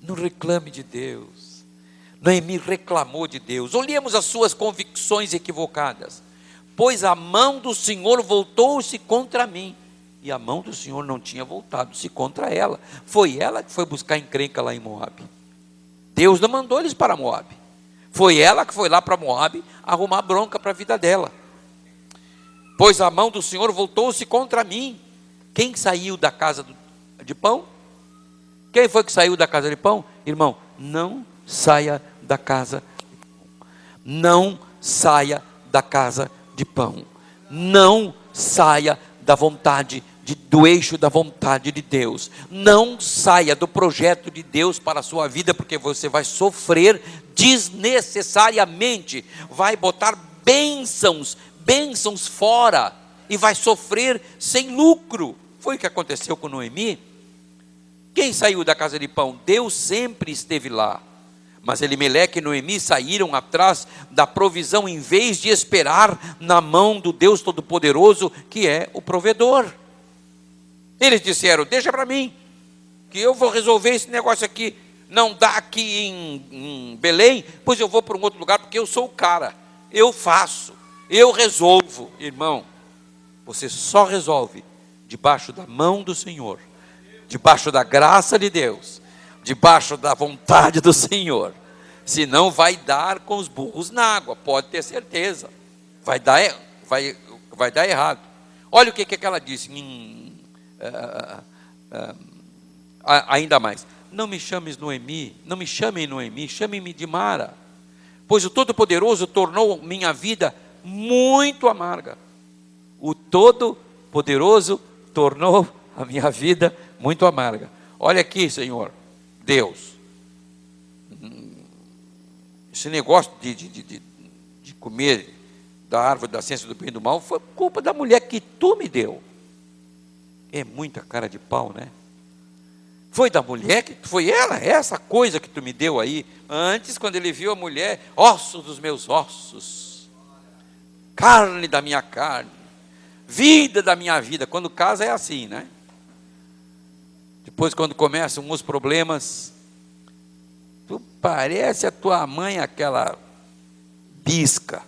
Não reclame de Deus. Noemi reclamou de Deus. Olhemos as suas convicções equivocadas. Pois a mão do Senhor voltou-se contra mim. E a mão do Senhor não tinha voltado-se contra ela. Foi ela que foi buscar encrenca lá em Moabe. Deus não mandou eles para Moabe. Foi ela que foi lá para Moabe arrumar bronca para a vida dela. Pois a mão do Senhor voltou-se contra mim. Quem saiu da casa de pão? Quem foi que saiu da casa de pão? Irmão, não saia da casa de pão. Não saia da casa de pão. Não saia da vontade do eixo da vontade de Deus. Não saia do projeto de Deus para a sua vida, porque você vai sofrer desnecessariamente, vai botar bênçãos fora e vai sofrer sem lucro. Foi o que aconteceu com Noemi. Quem saiu da casa de pão? Deus sempre esteve lá, mas Elimeleque e Noemi saíram atrás da provisão, em vez de esperar na mão do Deus Todo-Poderoso, que é o provedor. Eles disseram: deixa para mim, que eu vou resolver esse negócio aqui. não dá aqui em Belém, pois eu vou para um outro lugar, porque eu sou o cara, eu faço, eu resolvo. Irmão, você só resolve debaixo da mão do Senhor, debaixo da graça de Deus, debaixo da vontade do Senhor. Senão vai dar com os burros na água, pode ter certeza, vai dar errado. Olha o que ela disse, ainda mais: não me chames Noemi, não me chamem Noemi, chame-me de Mara, pois o Todo-Poderoso tornou minha vida muito amarga. O Todo-Poderoso tornou a minha vida muito amarga. Olha aqui, Senhor Deus, esse negócio de comer da árvore da ciência do bem e do mal foi culpa da mulher que tu me deu. É muita cara de pau, né? Foi da mulher, foi ela, essa coisa que tu me deu aí. Antes, quando ele viu a mulher, osso dos meus ossos, carne da minha carne, vida da minha vida. Quando casa é assim, né? Depois, quando começam os problemas, tu parece a tua mãe, aquela bisca.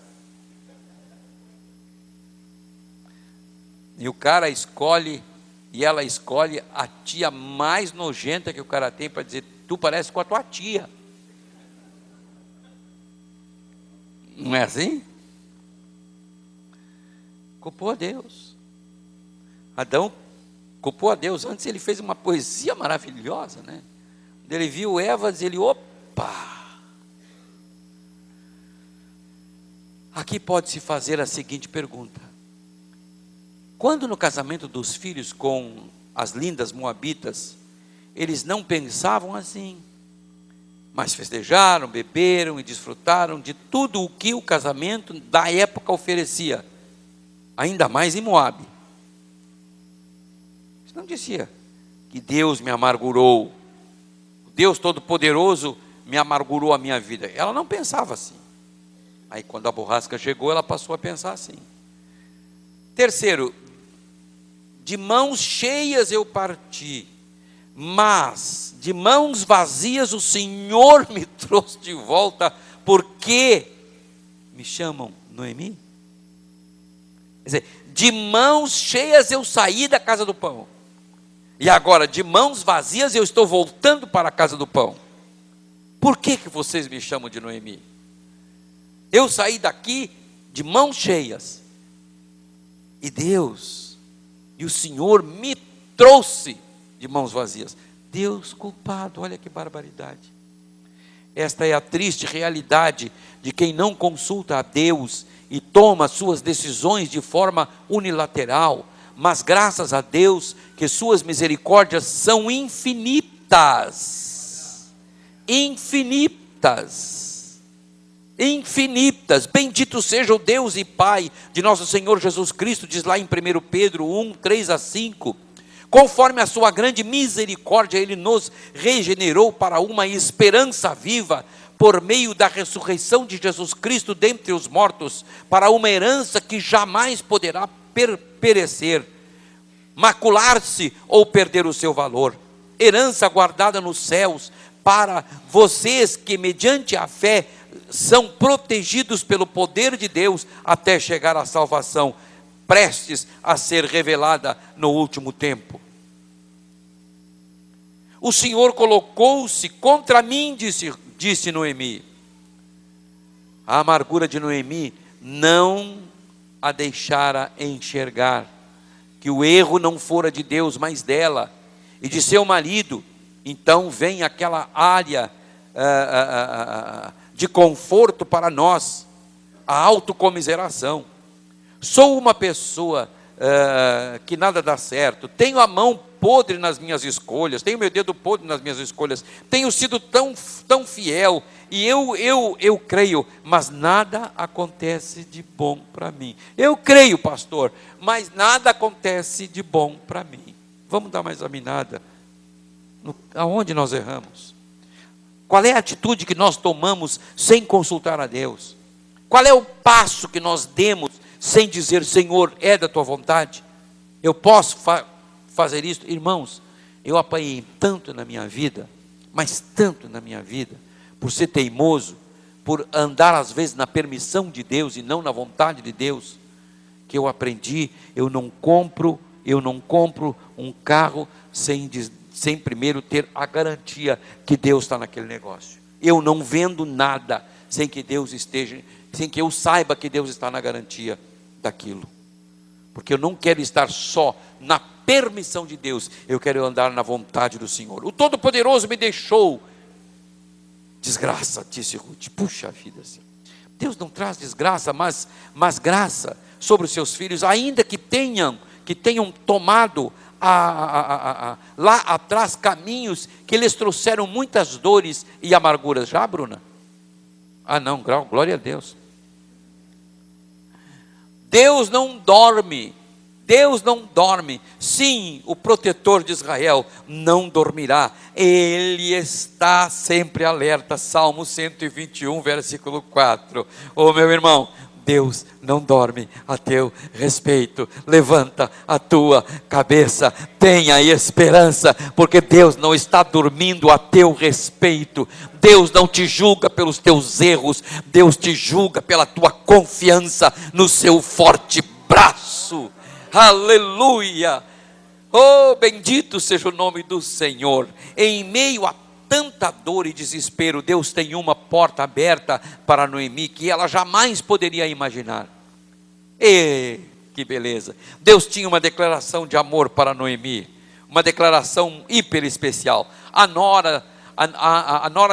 E o cara escolhe, e ela escolhe a tia mais nojenta que o cara tem para dizer: tu parece com a tua tia. Não é assim? Culpou a Deus. Adão culpou a Deus. Antes ele fez uma poesia maravilhosa, né? Ele viu Eva e ele, opa! Aqui pode-se fazer a seguinte pergunta: quando no casamento dos filhos com as lindas moabitas, eles não pensavam assim, mas festejaram, beberam e desfrutaram de tudo o que o casamento da época oferecia, ainda mais em Moabe. Não dizia que Deus me amargurou, Deus Todo-Poderoso me amargurou a minha vida. Ela não pensava assim. Aí quando a borrasca chegou, ela passou a pensar assim. Terceiro, de mãos cheias eu parti, mas de mãos vazias o Senhor me trouxe de volta. Por que me chamam Noemi? Quer dizer, de mãos cheias eu saí da casa do pão, e agora de mãos vazias eu estou voltando para a casa do pão. Por que vocês me chamam de Noemi? Eu saí daqui de mãos cheias, e Deus, e o Senhor me trouxe de mãos vazias. Deus culpado, olha que barbaridade. Esta é a triste realidade de quem não consulta a Deus e toma suas decisões de forma unilateral. Mas graças a Deus que suas misericórdias são infinitas. Infinitas. Infinitas. Bendito seja o Deus e Pai de nosso Senhor Jesus Cristo, diz lá em 1 Pedro 1, 3-5. Conforme a sua grande misericórdia, Ele nos regenerou para uma esperança viva, por meio da ressurreição de Jesus Cristo dentre os mortos, para uma herança que jamais poderá perecer, macular-se ou perder o seu valor. Herança guardada nos céus, para vocês que mediante a fé são protegidos pelo poder de Deus, até chegar à salvação, prestes a ser revelada no último tempo. O Senhor colocou-se contra mim, disse Noemi. A amargura de Noemi não a deixara enxergar que o erro não fora de Deus, mas dela e de seu marido. Então vem aquela área de conforto para nós, a autocomiseração. Sou uma pessoa que nada dá certo, tenho a mão podre nas minhas escolhas, tenho meu dedo podre nas minhas escolhas, tenho sido tão fiel, e eu creio, mas nada acontece de bom para mim. Eu creio, pastor, mas nada acontece de bom para mim. Vamos dar uma examinada aonde nós erramos. Qual é a atitude que nós tomamos sem consultar a Deus? Qual é o passo que nós demos sem dizer: Senhor, é da tua vontade? Eu posso fazer isso? Irmãos, eu apanhei tanto na minha vida, mas tanto na minha vida, por ser teimoso, por andar às vezes na permissão de Deus e não na vontade de Deus, que eu aprendi, eu não compro um carro sem primeiro ter a garantia que Deus está naquele negócio. Eu não vendo nada sem que Deus esteja, sem que eu saiba que Deus está na garantia daquilo. Porque eu não quero estar só na permissão de Deus, eu quero andar na vontade do Senhor. O Todo-Poderoso me deixou. Desgraça, disse Ruth. Puxa vida, Senhor. Deus não traz desgraça, mas graça sobre os seus filhos, ainda que tenham tomado lá atrás caminhos que lhes trouxeram muitas dores e amarguras. Já, Bruna? Ah não, glória a Deus. Deus não dorme. Deus não dorme. Sim, o protetor de Israel não dormirá. Ele está sempre alerta. Salmo 121, versículo 4. Ô meu irmão, Deus não dorme a teu respeito. Levanta a tua cabeça, tenha esperança, porque Deus não está dormindo a teu respeito. Deus não te julga pelos teus erros, Deus te julga pela tua confiança no seu forte braço. Aleluia! Oh, bendito seja o nome do Senhor. Em meio a tanta dor e desespero, Deus tem uma porta aberta para Noemi que ela jamais poderia imaginar. E que beleza! Deus tinha uma declaração de amor para Noemi, uma declaração hiper especial. A nora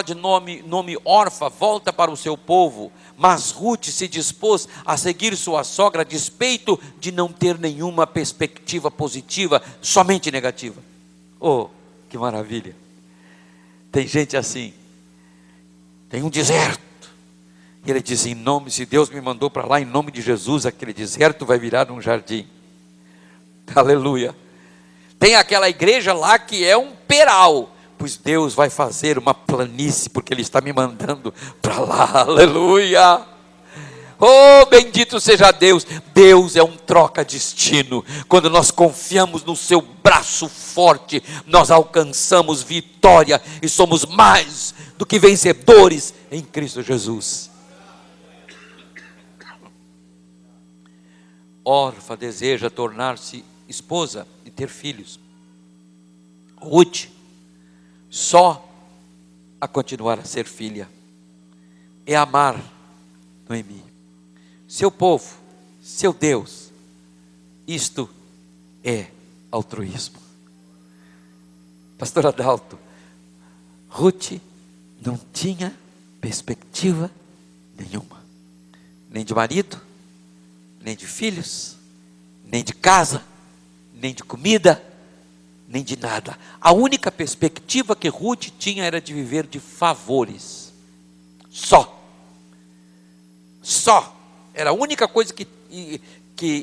de nome Orfa volta para o seu povo, mas Ruth se dispôs a seguir sua sogra a despeito de não ter nenhuma perspectiva positiva, somente negativa. Oh, que maravilha! Tem gente assim, tem um deserto, e ele diz, se Deus me mandou para lá, em nome de Jesus, aquele deserto vai virar um jardim. Aleluia. Tem aquela igreja lá que é um peral, pois Deus vai fazer uma planície, porque Ele está me mandando para lá. Aleluia. Oh, bendito seja Deus. Deus é um troca-destino. Quando nós confiamos no seu braço forte, nós alcançamos vitória e somos mais do que vencedores em Cristo Jesus. Orfa deseja tornar-se esposa e ter filhos. Ruth só a continuar a ser filha é amar Noemi, seu povo, seu Deus. Isto é altruísmo. Pastor Adalto, Ruth não tinha perspectiva nenhuma, nem de marido, nem de filhos, nem de casa, nem de comida, nem de nada. A única perspectiva que Ruth tinha era de viver de favores. Só. Era a única coisa que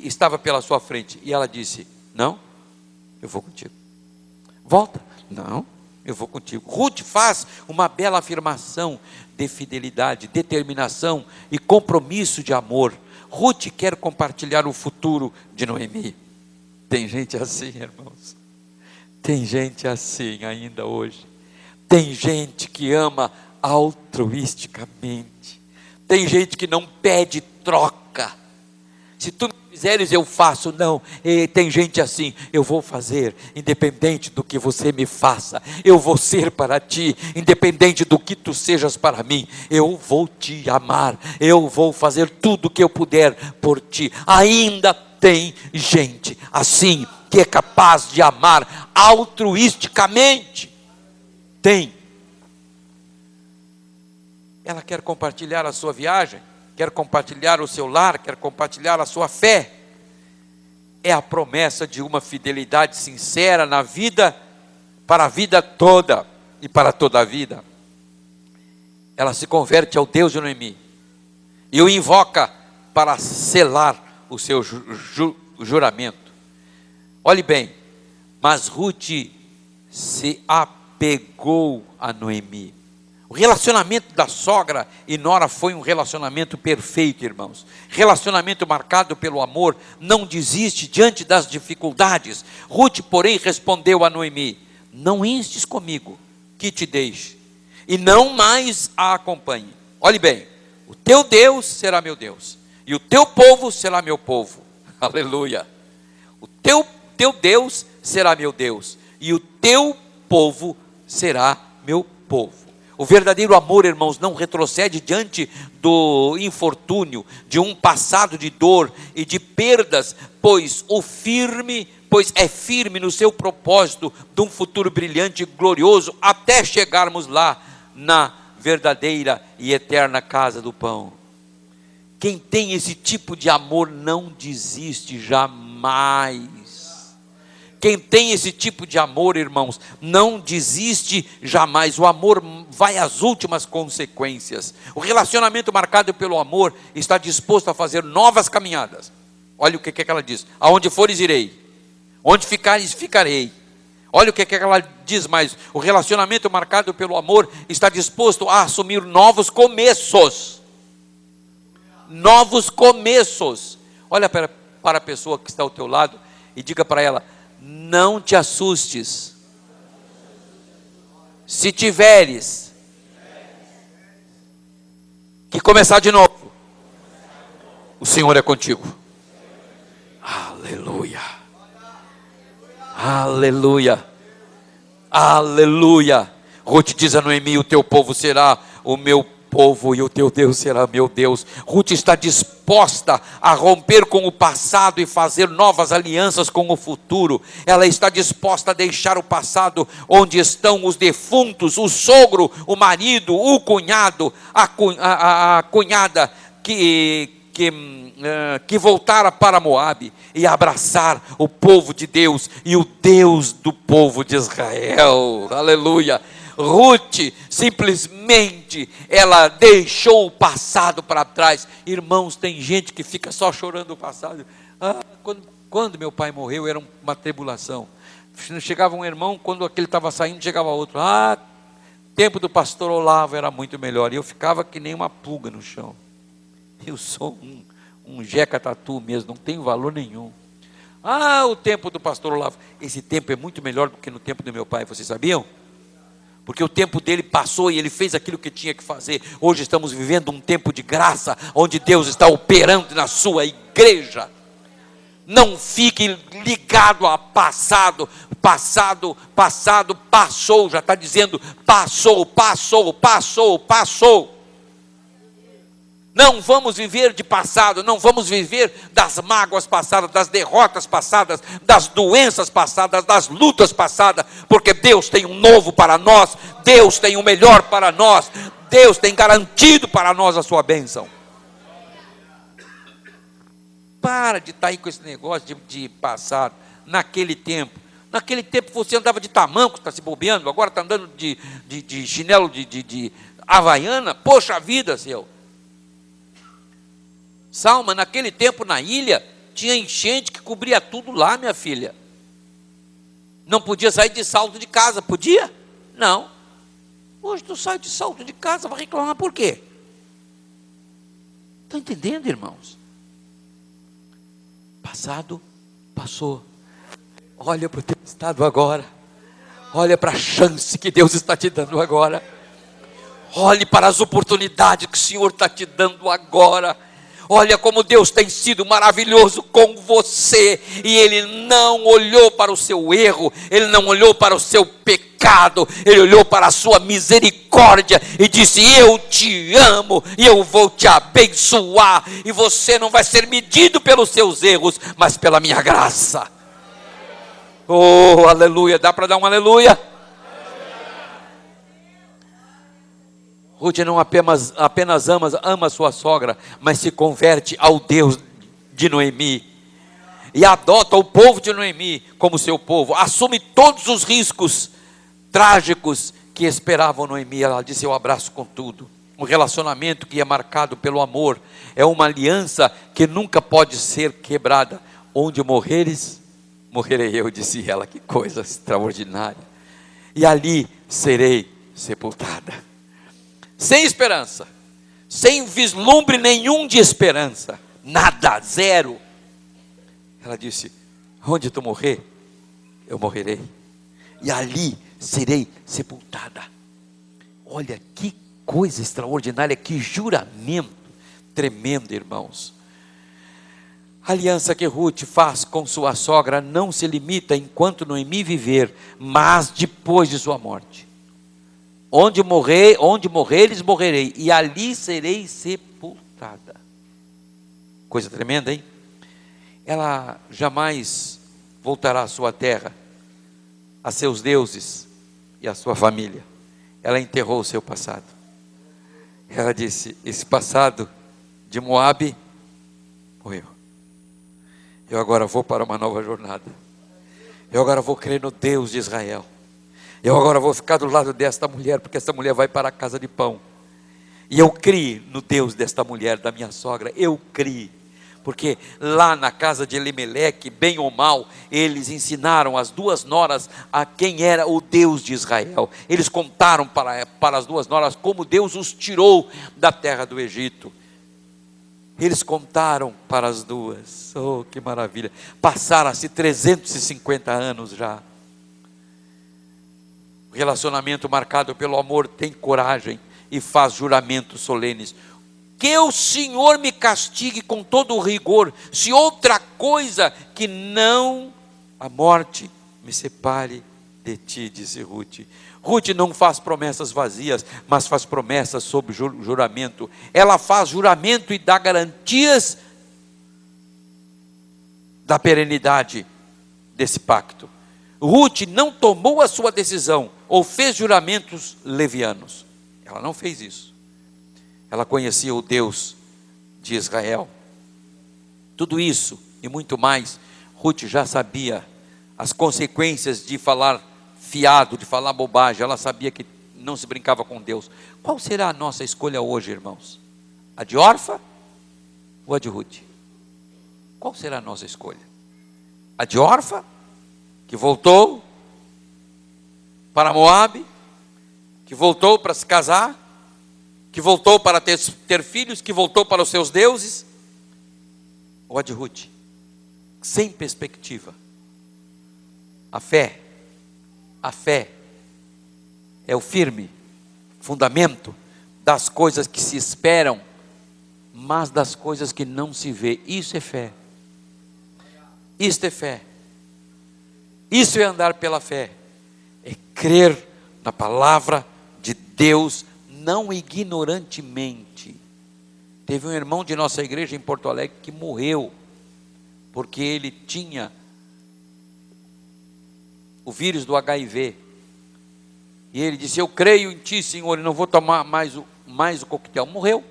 estava pela sua frente. E ela disse, não, eu vou contigo. Volta, não, eu vou contigo. Ruth faz uma bela afirmação de fidelidade, determinação e compromisso de amor. Ruth quer compartilhar o futuro de Noemi. Tem gente assim, irmãos. Tem gente assim ainda hoje. Tem gente que ama altruisticamente. Tem gente que não pede troca. Se tu me fizeres, eu faço. Não, e tem gente assim, eu vou fazer, independente do que você me faça. Eu vou ser para ti, independente do que tu sejas para mim. Eu vou te amar, eu vou fazer tudo o que eu puder por ti. Ainda tem gente assim, que é capaz de amar altruisticamente. Tem. Ela quer compartilhar a sua viagem, quer compartilhar o seu lar, quer compartilhar a sua fé. É a promessa de uma fidelidade sincera na vida, para a vida toda e para toda a vida. Ela se converte ao Deus de Noemi e o invoca para selar o seu juramento. Olhe bem, mas Ruth se apegou a Noemi. O relacionamento da sogra e nora foi um relacionamento perfeito, irmãos. Relacionamento marcado pelo amor, não desiste diante das dificuldades. Ruth, porém, respondeu a Noemi, não instes comigo, que te deixe, e não mais a acompanhe. Olhe bem, o teu Deus será meu Deus, e o teu povo será meu povo. Aleluia. O teu Deus será meu Deus, e o teu povo será meu povo. O verdadeiro amor, irmãos, não retrocede diante do infortúnio, de um passado de dor e de perdas, pois é firme no seu propósito de um futuro brilhante e glorioso, até chegarmos lá na verdadeira e eterna casa do pão. Quem tem esse tipo de amor não desiste jamais. Quem tem esse tipo de amor, irmãos, não desiste jamais. O amor vai às últimas consequências. O relacionamento marcado pelo amor está disposto a fazer novas caminhadas. Olha o que ela diz: aonde fores irei, onde ficares ficarei. Olha o que ela diz mais: o relacionamento marcado pelo amor está disposto a assumir novos começos. Novos começos. Olha para a pessoa que está ao teu lado e diga para ela: não te assustes, se tiveres que começar de novo, o Senhor é contigo. Aleluia, aleluia, aleluia. Ruth diz a Noemi: o teu povo será o meu povo e o teu Deus será meu Deus. Ruth está disposta a romper com o passado e fazer novas alianças com o futuro. Ela está disposta a deixar o passado onde estão os defuntos, o sogro, o marido, o cunhado, a cunhada que voltara para Moabe, e abraçar o povo de Deus e o Deus do povo de Israel. Aleluia. Ruth, simplesmente, ela deixou o passado para trás. Irmãos, tem gente que fica só chorando o passado. Quando meu pai morreu, era uma tribulação. Chegava um irmão, quando aquele estava saindo, chegava outro. Tempo do pastor Olavo era muito melhor. E eu ficava que nem uma pulga no chão. Eu sou um jeca tatu mesmo, não tenho valor nenhum. O tempo do pastor Olavo. Esse tempo é muito melhor do que no tempo do meu pai, vocês sabiam? Porque o tempo dele passou e ele fez aquilo que tinha que fazer. Hoje estamos vivendo um tempo de graça, onde Deus está operando na sua igreja. Não fique ligado a passado. Passado passou, já está dizendo passou. Não vamos viver de passado, não vamos viver das mágoas passadas, das derrotas passadas, das doenças passadas, das lutas passadas, porque Deus tem um novo para nós, Deus tem o melhor para nós, Deus tem garantido para nós a sua bênção. Para de estar aí com esse negócio de passado. Naquele tempo você andava de tamanco, está se bobeando, agora está andando de chinelo de havaiana. Poxa vida, seu Salma, naquele tempo na ilha, tinha enchente que cobria tudo lá, minha filha. Não podia sair de salto de casa, podia? Não. Hoje tu sai de salto de casa, vai reclamar por quê? Estão entendendo, irmãos? Passado, passou. Olha para o teu estado agora. Olha para a chance que Deus está te dando agora. Olhe para as oportunidades que o Senhor está te dando agora. Olha como Deus tem sido maravilhoso com você, e Ele não olhou para o seu erro, Ele não olhou para o seu pecado, Ele olhou para a sua misericórdia e disse: eu te amo e eu vou te abençoar, e você não vai ser medido pelos seus erros, mas pela minha graça. Oh, aleluia, dá para dar um aleluia? Ruth não apenas ama sua sogra, mas se converte ao Deus de Noemi, e adota o povo de Noemi como seu povo, assume todos os riscos trágicos que esperavam Noemi. Ela disse: eu abraço com tudo. Um relacionamento que é marcado pelo amor é uma aliança que nunca pode ser quebrada. Onde morreres, morrerei eu, disse ela. Que coisa extraordinária. E ali serei sepultada. Sem esperança, sem vislumbre nenhum de esperança, nada, zero. Ela disse: onde tu morrer, eu morrerei, e ali serei sepultada. Olha que coisa extraordinária, que juramento tremendo, irmãos. A aliança que Ruth faz com sua sogra não se limita enquanto Noemi viver, mas depois de sua morte. Onde morreres, morrerei, e ali serei sepultada. Coisa tremenda, hein? Ela jamais voltará à sua terra, a seus deuses e à sua família. Ela enterrou o seu passado. Ela disse: esse passado de Moabe morreu. Eu agora vou para uma nova jornada. Eu agora vou crer no Deus de Israel. Eu agora vou ficar do lado desta mulher, porque esta mulher vai para a casa de pão. E eu criei no Deus desta mulher, da minha sogra. Eu criei. Porque lá na casa de Elimeleque, bem ou mal, eles ensinaram as duas noras a quem era o Deus de Israel. Eles contaram para as duas noras como Deus os tirou da terra do Egito. Eles contaram para as duas. Oh, que maravilha. Passaram-se 350 anos já. O relacionamento marcado pelo amor tem coragem e faz juramentos solenes. Que o Senhor me castigue com todo o rigor, se outra coisa que não a morte me separe de ti, disse Ruth. Ruth não faz promessas vazias, mas faz promessas sob juramento. Ela faz juramento e dá garantias da perenidade desse pacto. Ruth não tomou a sua decisão ou fez juramentos levianos. Ela não fez isso. Ela conhecia o Deus de Israel. Tudo isso e muito mais, Ruth já sabia as consequências de falar fiado, de falar bobagem. Ela sabia que não se brincava com Deus. Qual será a nossa escolha hoje, irmãos? A de Orfa ou a de Ruth? Qual será a nossa escolha? A de Orfa, que voltou para Moabe, que voltou para se casar, que voltou para ter filhos, que voltou para os seus deuses, ou a de Ruth, sem perspectiva? A fé é o firme fundamento das coisas que se esperam, mas das coisas que não se vê. Isso é fé. Isto é fé. Isso é andar pela fé. É crer na palavra de Deus, não ignorantemente. Teve um irmão de nossa igreja em Porto Alegre que morreu porque ele tinha o vírus do HIV. E ele disse: eu creio em ti, Senhor, e não vou tomar mais o coquetel. Morreu.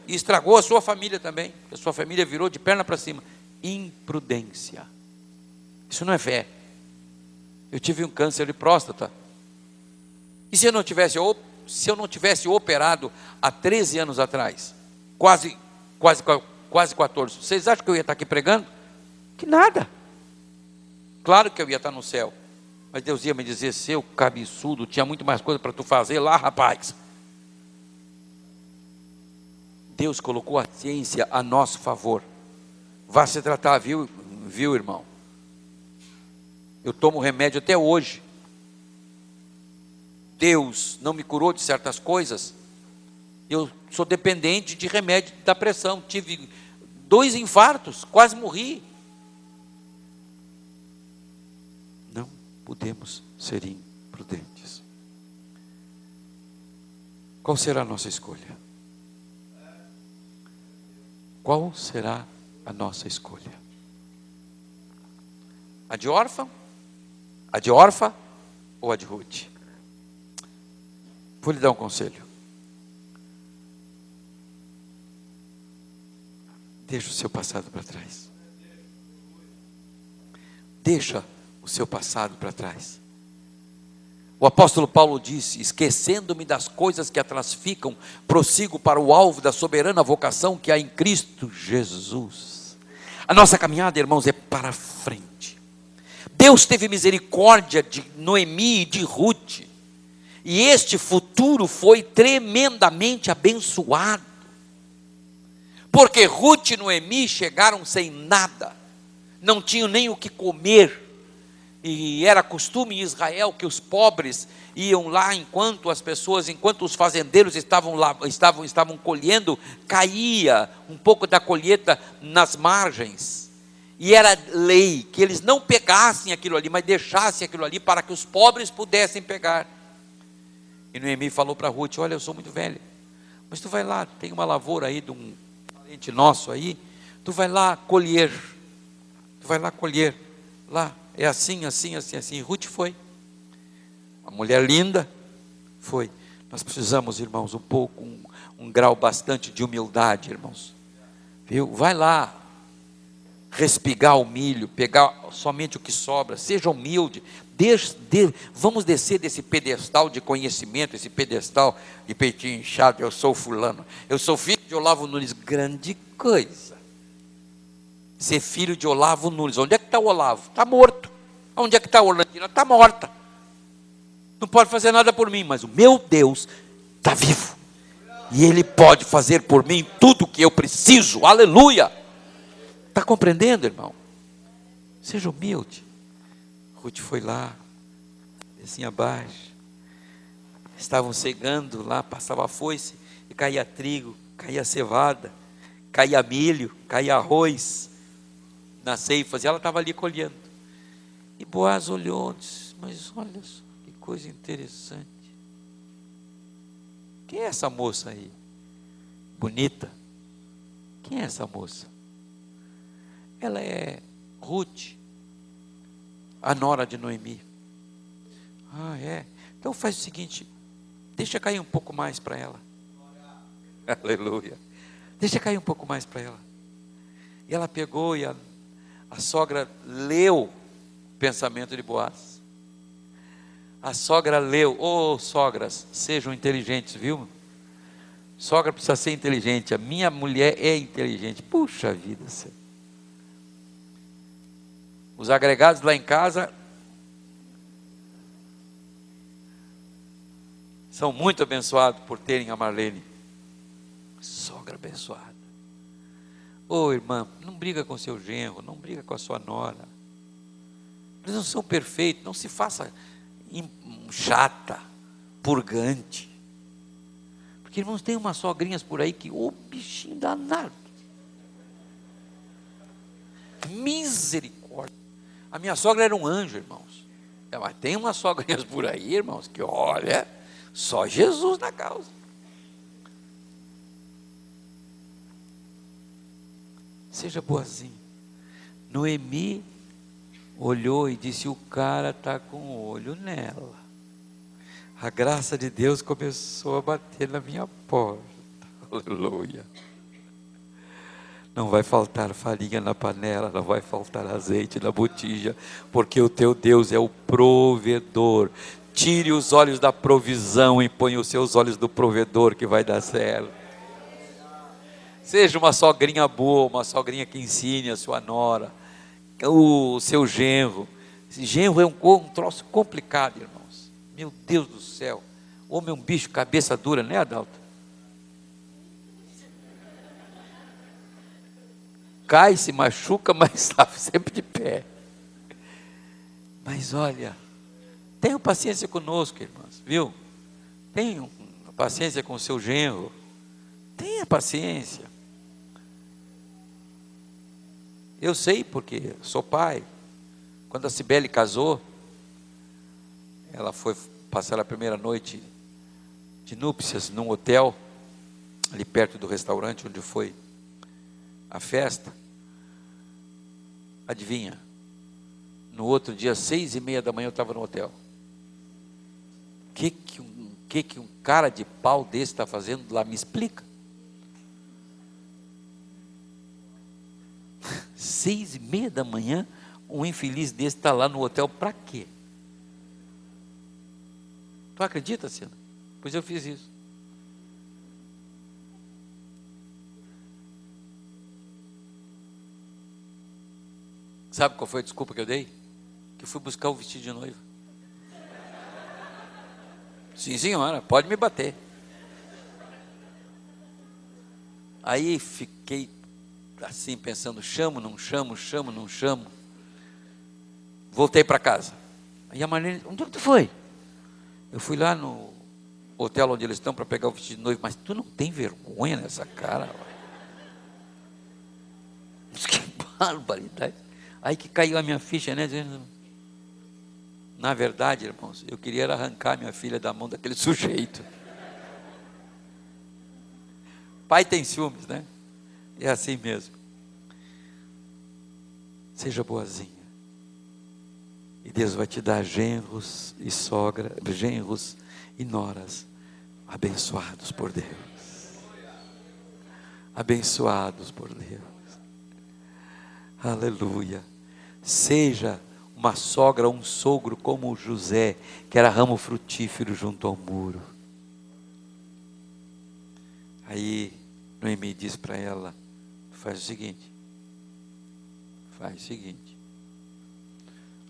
E estragou a sua família também. A sua família virou de perna para cima. Imprudência. Isso não é fé. Eu tive um câncer de próstata. E se eu não tivesse operado há 13 anos atrás, quase 14, vocês acham que eu ia estar aqui pregando? Que nada. Claro que eu ia estar no céu, mas Deus ia me dizer: seu cabeçudo, tinha muito mais coisa para tu fazer lá, rapaz. Deus colocou a ciência a nosso favor. Vá se tratar, viu, irmão? Eu tomo remédio até hoje. Deus não me curou de certas coisas. Eu sou dependente de remédio da pressão. Tive 2 infartos, quase morri. Não podemos ser imprudentes. Qual será a nossa escolha? Qual será a nossa escolha? A de Orfa? A de Orfa ou a de Ruth? Vou lhe dar um conselho. Deixa o seu passado para trás. Deixa o seu passado para trás. O apóstolo Paulo disse: esquecendo-me das coisas que atrás ficam, prossigo para o alvo da soberana vocação que há em Cristo Jesus. A nossa caminhada, irmãos, é para frente. Deus teve misericórdia de Noemi e de Ruth, e este futuro foi tremendamente abençoado, porque Ruth e Noemi chegaram sem nada, não tinham nem o que comer, E era costume em Israel que os pobres iam lá enquanto os fazendeiros estavam lá, estavam colhendo, caía um pouco da colheita nas margens. E era lei que eles não pegassem aquilo ali, mas deixassem aquilo ali para que os pobres pudessem pegar. E Noemi falou para Ruth: olha, eu sou muito velha, mas tu vai lá, tem uma lavoura aí de um parente nosso aí, tu vai lá colher, lá, é assim, assim, assim, assim. E Ruth foi, uma mulher linda, foi. Nós precisamos, irmãos, um grau bastante de humildade, irmãos, viu? Vai lá, respigar o milho, pegar somente o que sobra, seja humilde, vamos descer desse pedestal de conhecimento, esse pedestal de peitinho inchado, eu sou fulano, eu sou filho de Olavo Nunes, grande coisa, ser filho de Olavo Nunes. Onde é que está o Olavo? Está morto. Onde é que está a Orlandina? Está morta, não pode fazer nada por mim, mas o meu Deus está vivo, e Ele pode fazer por mim tudo o que eu preciso, aleluia. Está compreendendo, irmão? Seja humilde. Ruth foi lá, assim abaixo, estavam cegando lá, passava a foice, e caía trigo, caía cevada, caía milho, caía arroz, nas ceifas, e ela estava ali colhendo. E Boaz olhou e disse: mas olha só, que coisa interessante. Quem é essa moça aí? Bonita. Quem é essa moça? Ela é Ruth, a nora de Noemi. Ah, é? Então faz o seguinte, deixa cair um pouco mais para ela. Aleluia. Deixa cair um pouco mais para ela. E ela pegou e a sogra leu o pensamento de Boaz. A sogra leu. Oh, sogras, sejam inteligentes, viu? Sogra precisa ser inteligente. A minha mulher é inteligente. Puxa vida, Senhor. Os agregados lá em casa são muito abençoados por terem a Marlene. Sogra abençoada. Ô irmã, não briga com seu genro, não briga com a sua nora. Eles não são perfeitos, não se faça chata, purgante. Porque, irmãos, tem umas sogrinhas por aí que, ô bichinho danado. Misericórdia. A minha sogra era um anjo, irmãos. Mas tem umas sogrinhas por aí, irmãos, que olha, só Jesus na causa. Seja boazinho. Noemi olhou e disse: o cara está com o olho nela. A graça de Deus começou a bater na minha porta. Aleluia. Não vai faltar farinha na panela, não vai faltar azeite na botija, porque o teu Deus é o provedor. Tire os olhos da provisão e ponha os seus olhos do provedor, que vai dar certo. Seja uma sogrinha boa, uma sogrinha que ensine a sua nora, o seu genro. Esse genro é um troço complicado, irmãos. Meu Deus do céu. Homem é um bicho cabeça dura, né, Adalto? Cai, se machuca, mas está sempre de pé. Mas olha, tenham paciência conosco, irmãos, viu? Tenham paciência com o seu genro. Tenha paciência. Eu sei porque sou pai. Quando a Cibele casou, ela foi passar a primeira noite de núpcias num hotel, ali perto do restaurante onde foi a festa. Adivinha? No outro dia, 6:30 da manhã, eu estava no hotel. O que um cara de pau desse está fazendo lá? Me explica. 6:30 da manhã, um infeliz desse está lá no hotel para quê? Tu acredita, Cida? Pois eu fiz isso. Sabe qual foi a desculpa que eu dei? Que eu fui buscar o vestido de noiva. Sim, senhora, pode me bater. Aí fiquei assim pensando, chamo, não chamo, chamo, não chamo. Voltei para casa. Aí a Marlene, onde tu foi? Eu fui lá no hotel onde eles estão para pegar o vestido de noivo. Mas tu não tem vergonha nessa cara? Que barbaridade. Aí que caiu a minha ficha, né? Na verdade, irmãos, eu queria arrancar minha filha da mão daquele sujeito. Pai tem ciúmes, né? É assim mesmo. Seja boazinha. E Deus vai te dar genros e sogra, genros e noras abençoados por Deus. Abençoados por Deus. Aleluia. Seja uma sogra ou um sogro como o José, que era ramo frutífero junto ao muro. Aí Noemi diz para ela: faz o seguinte,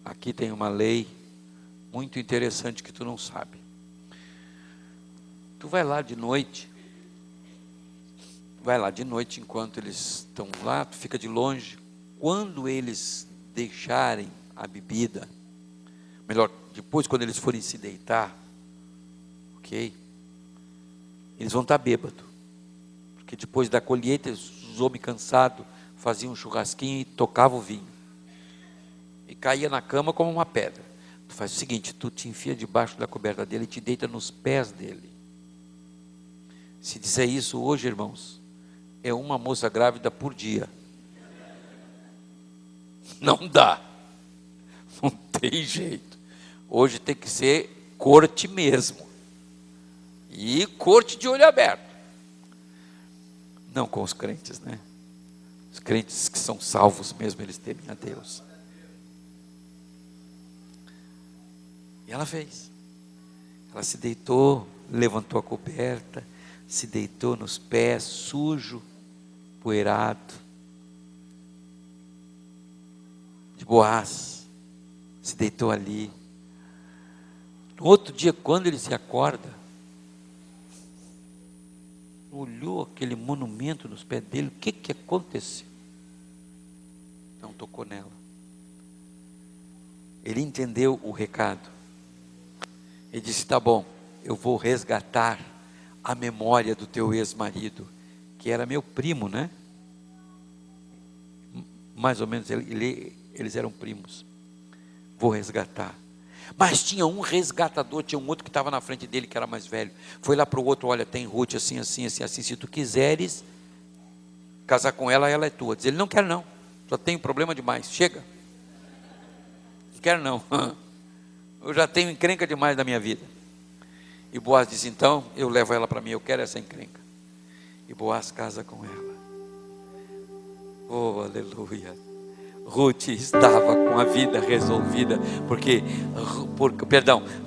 aqui tem uma lei muito interessante que tu não sabe. Tu vai lá de noite enquanto eles estão lá, tu fica de longe. Quando eles deixarem a bebida, melhor, depois quando eles forem se deitar, ok? Eles vão estar bêbados, porque depois da colheita, os homens cansados faziam um churrasquinho e tocavam o vinho, e caía na cama como uma pedra. Tu faz o seguinte, tu te enfia debaixo da coberta dele e te deita nos pés dele. Se disser isso hoje, irmãos, é uma moça grávida por dia. Não dá, não tem jeito. Hoje tem que ser corte mesmo, e corte de olho aberto. Não com os crentes, né? Os crentes que são salvos mesmo, eles temem a Deus. E ela fez. Ela se deitou, levantou a coberta, se deitou nos pés, sujo, poeirado, de Boaz, se deitou ali. No outro dia, quando ele se acorda, olhou aquele monumento nos pés dele, o que aconteceu? Não tocou nela. Ele entendeu o recado. Ele disse: tá bom, eu vou resgatar a memória do teu ex-marido, que era meu primo, né? Mais ou menos, eles eram primos. Vou resgatar. Mas tinha um resgatador, tinha um outro que estava na frente dele, que era mais velho. Foi lá para o outro: olha, tem Ruth assim, assim, assim, assim. Se tu quiseres casar com ela, ela é tua. Diz ele: não quero não, só tenho problema demais, chega. Não quero não, eu já tenho encrenca demais na minha vida. E Boaz diz: então eu levo ela para mim, eu quero essa encrenca. E Boaz casa com ela. Oh, aleluia. Ruth estava com a vida resolvida,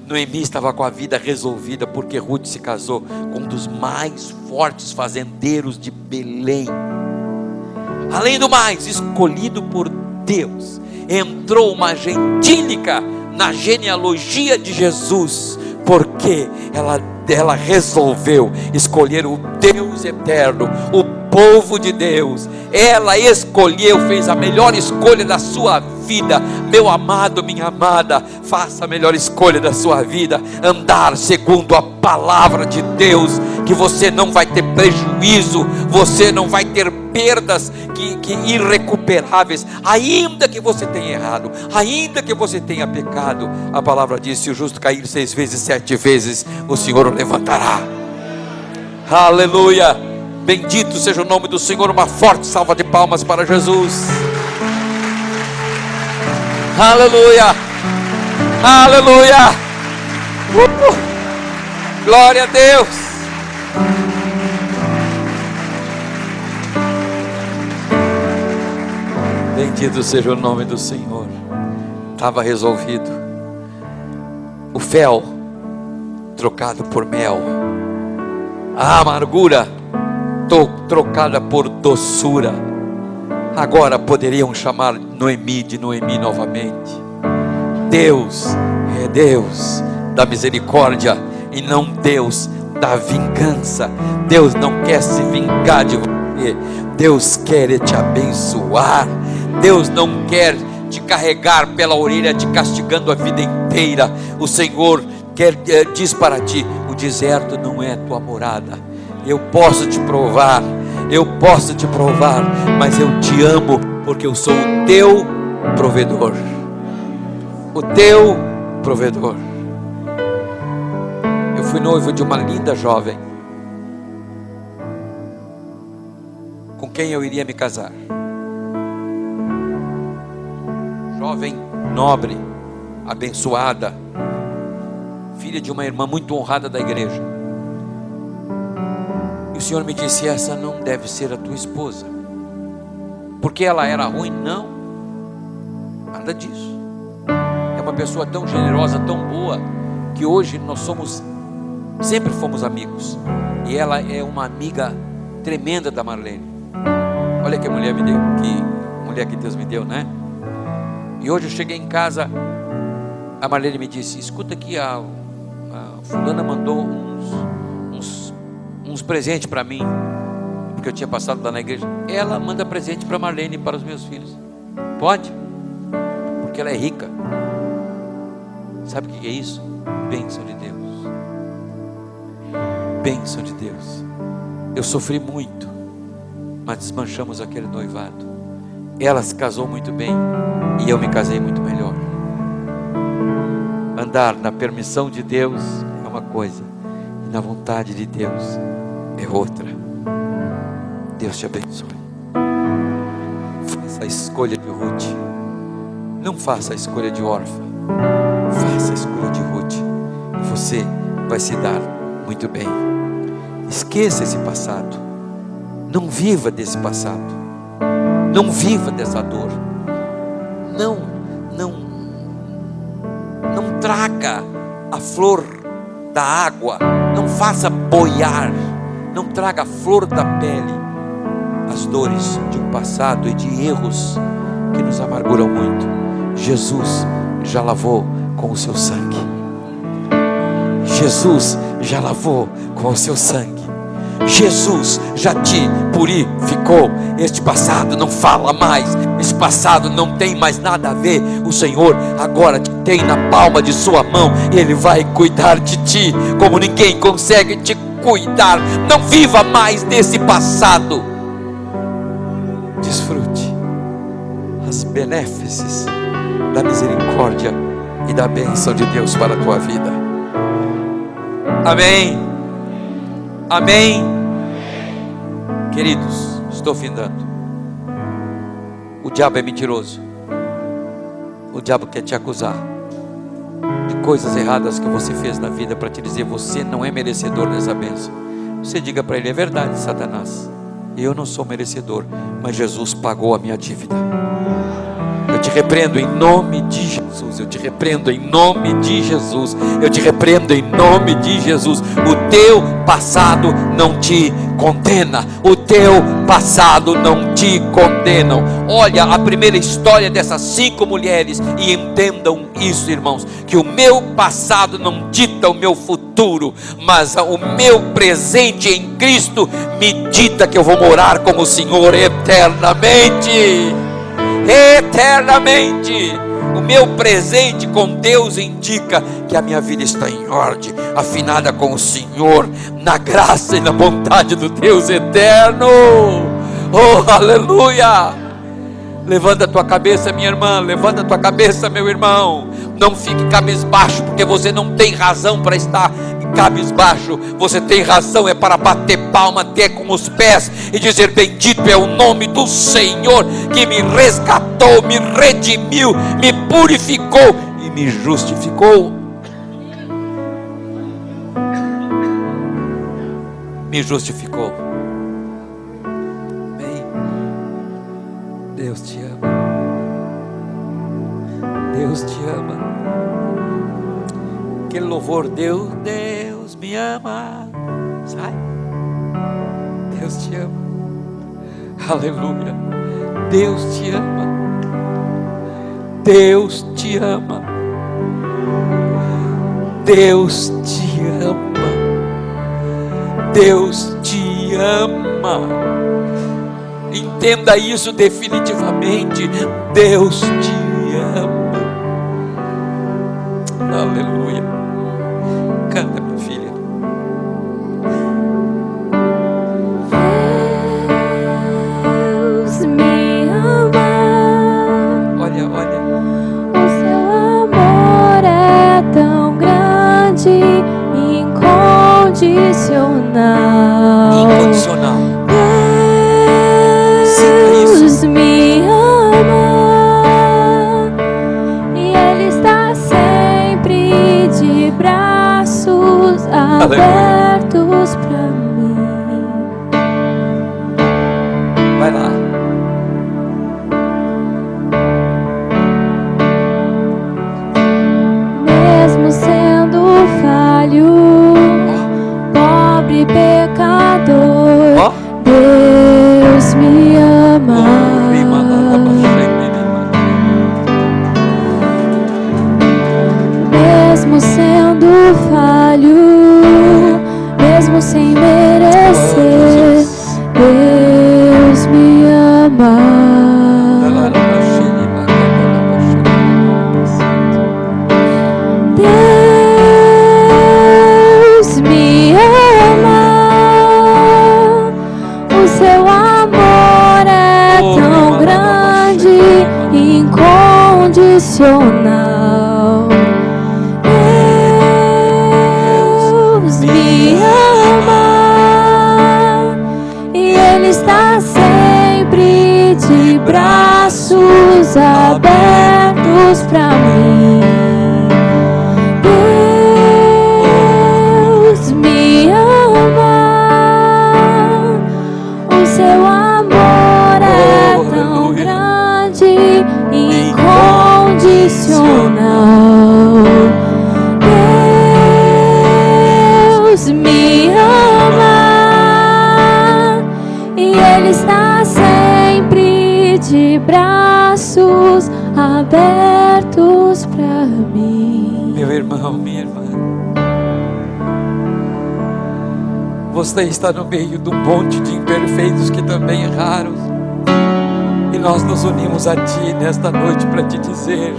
Noemi estava com a vida resolvida, porque Ruth se casou com um dos mais fortes fazendeiros de Belém. Além do mais, escolhido por Deus, entrou uma gentílica na genealogia de Jesus, porque ela resolveu escolher o Deus eterno, o povo de Deus. Ela escolheu, fez a melhor escolha da sua vida. Meu amado, minha amada, faça a melhor escolha da sua vida, andar segundo a palavra de Deus, que você não vai ter prejuízo, você não vai ter perdas que irrecuperáveis, ainda que você tenha errado, ainda que você tenha pecado. A palavra diz: se o justo cair 6 vezes, 7 vezes, o Senhor o levantará. Aleluia, bendito seja o nome do Senhor. Uma forte salva de palmas para Jesus. Aleluia, aleluia, glória a Deus. Bendito seja o nome do Senhor. Estava resolvido. O fel trocado por mel, a amargura trocada por doçura. Agora poderiam chamar Noemi de Noemi novamente. Deus é Deus da misericórdia e não Deus da vingança. Deus não quer se vingar de você. Deus quer te abençoar. Deus não quer te carregar pela orelha, te castigando a vida inteira. O Senhor diz para ti: o deserto não é tua morada. Eu posso te provar, mas eu te amo, porque eu sou o teu provedor. O teu provedor. Eu fui noivo de uma linda jovem, com quem eu iria me casar. Jovem, nobre, abençoada, filha de uma irmã muito honrada da igreja. E o Senhor me disse: essa não deve ser a tua esposa. Porque ela era ruim? Não, nada disso. É uma pessoa tão generosa, tão boa, que hoje nós sempre fomos amigos. E ela é uma amiga tremenda da Marlene. Olha que mulher que Deus me deu, né? E hoje eu cheguei em casa, a Marlene me disse: escuta aqui, a fulana mandou uns presentes para mim, porque eu tinha passado lá na igreja. Ela manda presente para Marlene e para os meus filhos. Pode? Porque ela é rica. Sabe o que é isso? Bênção de Deus. Bênção de Deus. Eu sofri muito, mas desmanchamos aquele noivado. Ela se casou muito bem e eu me casei muito melhor. Andar na permissão de Deus é uma coisa, e na vontade de Deus é outra. Deus te abençoe. Faça a escolha de Ruth. Não faça a escolha de Orfa. Faça a escolha de Ruth, e você vai se dar muito bem. Esqueça esse passado. Não viva desse passado. Não viva dessa dor. Não traga a flor da água. Não faça boiar. Não traga a flor da pele as dores de um passado e de erros que nos amarguram muito. Jesus já lavou com o seu sangue. Jesus já lavou com o seu sangue. Jesus já te purificou. Este passado não fala mais. Este passado não tem mais nada a ver. O Senhor agora te tem na palma de sua mão. Ele vai cuidar de ti como ninguém consegue te cuidar. Não viva mais desse passado. Desfrute as benéfices da misericórdia e da bênção de Deus para a tua vida. Amém. Amém. Queridos, estou findando. O diabo é mentiroso. O diabo quer te acusar de coisas erradas que você fez na vida, para te dizer: você não é merecedor dessa bênção. Você diga para ele: é verdade, Satanás, eu não sou merecedor, mas Jesus pagou a minha dívida. Eu te repreendo em nome de Jesus. Eu te repreendo em nome de Jesus. Eu te repreendo em nome de Jesus. O teu passado não te condena. O teu passado não te condena. Olha a primeira história dessas 5 mulheres e entendam isso, irmãos, que o meu passado não dita o meu futuro, mas o meu presente em Cristo me dita que eu vou morar com o Senhor eternamente. Eternamente. O meu presente com Deus indica que a minha vida está em ordem, afinada com o Senhor, na graça e na bondade do Deus eterno. Oh, aleluia! Levanta a tua cabeça, minha irmã. Levanta a tua cabeça, meu irmão. Não fique cabisbaixo, porque você não tem razão para estar cabisbaixo. Você tem razão, é para bater palma até com os pés e dizer: bendito é o nome do Senhor, que me resgatou, me redimiu, me purificou e me justificou. Me justificou. Amém. Deus te ama. Deus te ama. Aquele louvor: Deus me ama. Sai. Deus te ama. Aleluia. Deus te ama. Deus te ama. Deus te ama. Deus te ama. Entenda isso definitivamente. Deus te abertos pra mim. Vai lá. Mesmo sendo falho, pobre pecador, Deus me ama. Mesmo sendo falho, mesmo sem merecer, Deus me ama. Deus me ama. O seu amor é tão grande, incondicional. Deus me ama e Ele está sempre de braços abertos pra mim. Deus me ama, o seu amor é tão grande, incondicional. Deus me ama e Ele está sempre de braços abertos pra mim. Meu irmão, minha irmã, você está no meio de um monte de imperfeitos que também erraram, e nós nos unimos a Ti nesta noite para te dizer: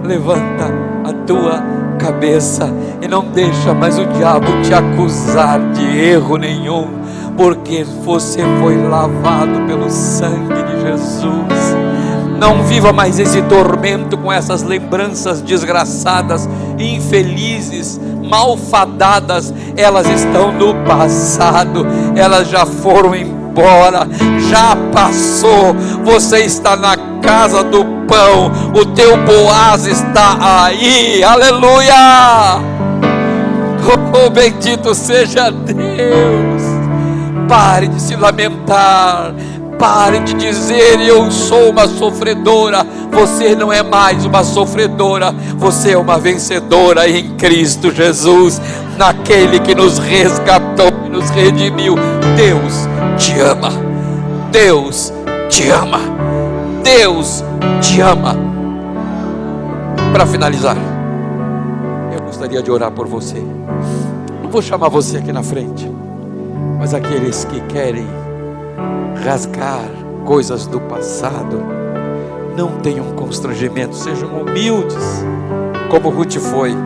levanta a tua cabeça e não deixa mais o diabo te acusar de erro nenhum, porque você foi lavado pelo sangue de Jesus. Não viva mais esse tormento com essas lembranças desgraçadas, infelizes, malfadadas. Elas estão no passado, elas já foram embora, já passou. Você está na casa do pão, o teu Boaz está aí, aleluia. Oh, bendito seja Deus. Pare de se lamentar, pare de dizer: eu sou uma sofredora. Você não é mais uma sofredora, você é uma vencedora em Cristo Jesus, naquele que nos resgatou e nos redimiu. Deus te ama, Deus te ama, Deus te ama. Para finalizar, eu gostaria de orar por você. Não vou chamar você aqui na frente, mas aqueles que querem rasgar coisas do passado, não tenham constrangimento, sejam humildes, como Ruth foi.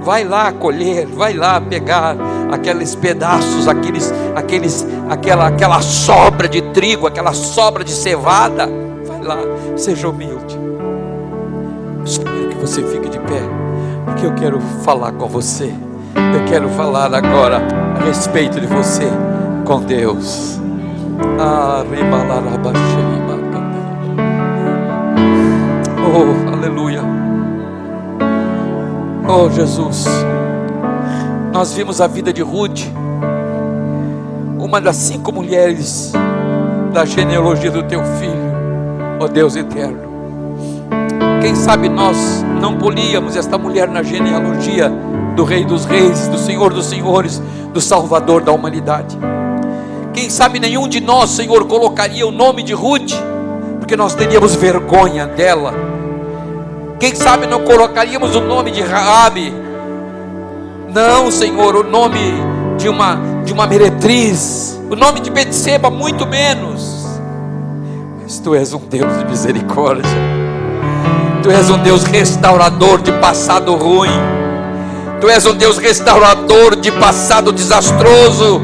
Vai lá colher, vai lá pegar aqueles pedaços, aquela sobra de trigo, aquela sobra de cevada. Vai lá, seja humilde. Só quero que você fique de pé, porque eu quero falar com você. Eu quero falar agora a respeito de você com Deus. Oh, aleluia. Oh, Jesus, nós vimos a vida de Ruth, uma das 5 mulheres da genealogia do teu filho, ó Deus eterno. Quem sabe nós não políamos esta mulher na genealogia do Rei dos Reis, do Senhor dos Senhores, do Salvador da humanidade. Quem sabe nenhum de nós, Senhor, colocaria o nome de Ruth, porque nós teríamos vergonha dela. Quem sabe não colocaríamos o nome de Raabe. Não, Senhor, o nome de uma meretriz, o nome de Betseba, muito menos. Mas Tu és um Deus de misericórdia. Tu és um Deus restaurador de passado ruim. Tu és um Deus restaurador de passado desastroso.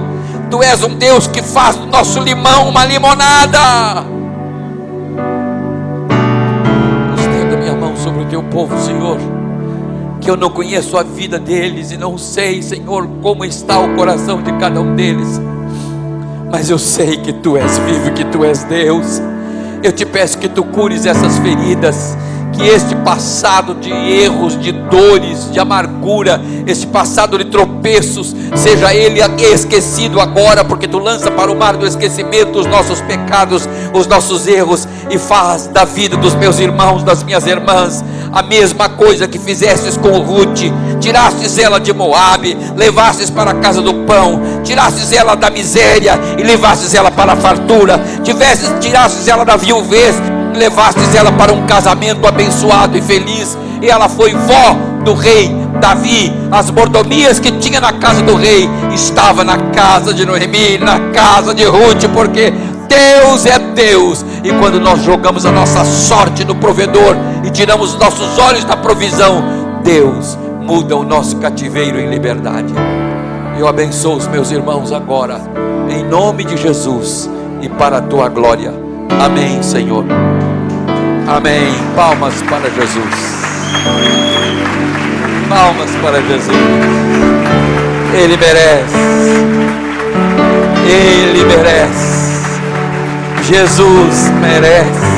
Tu és um Deus que faz do nosso limão uma limonada. Estenda minha mão sobre o teu povo, Senhor, que eu não conheço a vida deles e não sei, Senhor, como está o coração de cada um deles, mas eu sei que Tu és vivo, que Tu és Deus. Eu te peço que Tu cures essas feridas, que este passado de erros, de dores, de amargura, este passado de tropeços, seja ele esquecido agora, porque tu lança para o mar do esquecimento os nossos pecados, os nossos erros, e faz da vida dos meus irmãos, das minhas irmãs, a mesma coisa que fizestes com Ruth. Tirastes ela de Moabe, levastes para a casa do pão, tirastes ela da miséria e levastes ela para a fartura, tirastes ela da viuvez, levastes ela para um casamento abençoado e feliz, e ela foi vó do rei Davi. As mordomias que tinha na casa do rei estava na casa de Noemi, na casa de Ruth, porque Deus é Deus. E quando nós jogamos a nossa sorte no provedor e tiramos os nossos olhos da provisão, Deus muda o nosso cativeiro em liberdade. Eu abençoo os meus irmãos agora, em nome de Jesus e para a tua glória. Amém, Senhor. Amém. Palmas para Jesus. Palmas para Jesus. Ele merece. Ele merece. Jesus merece.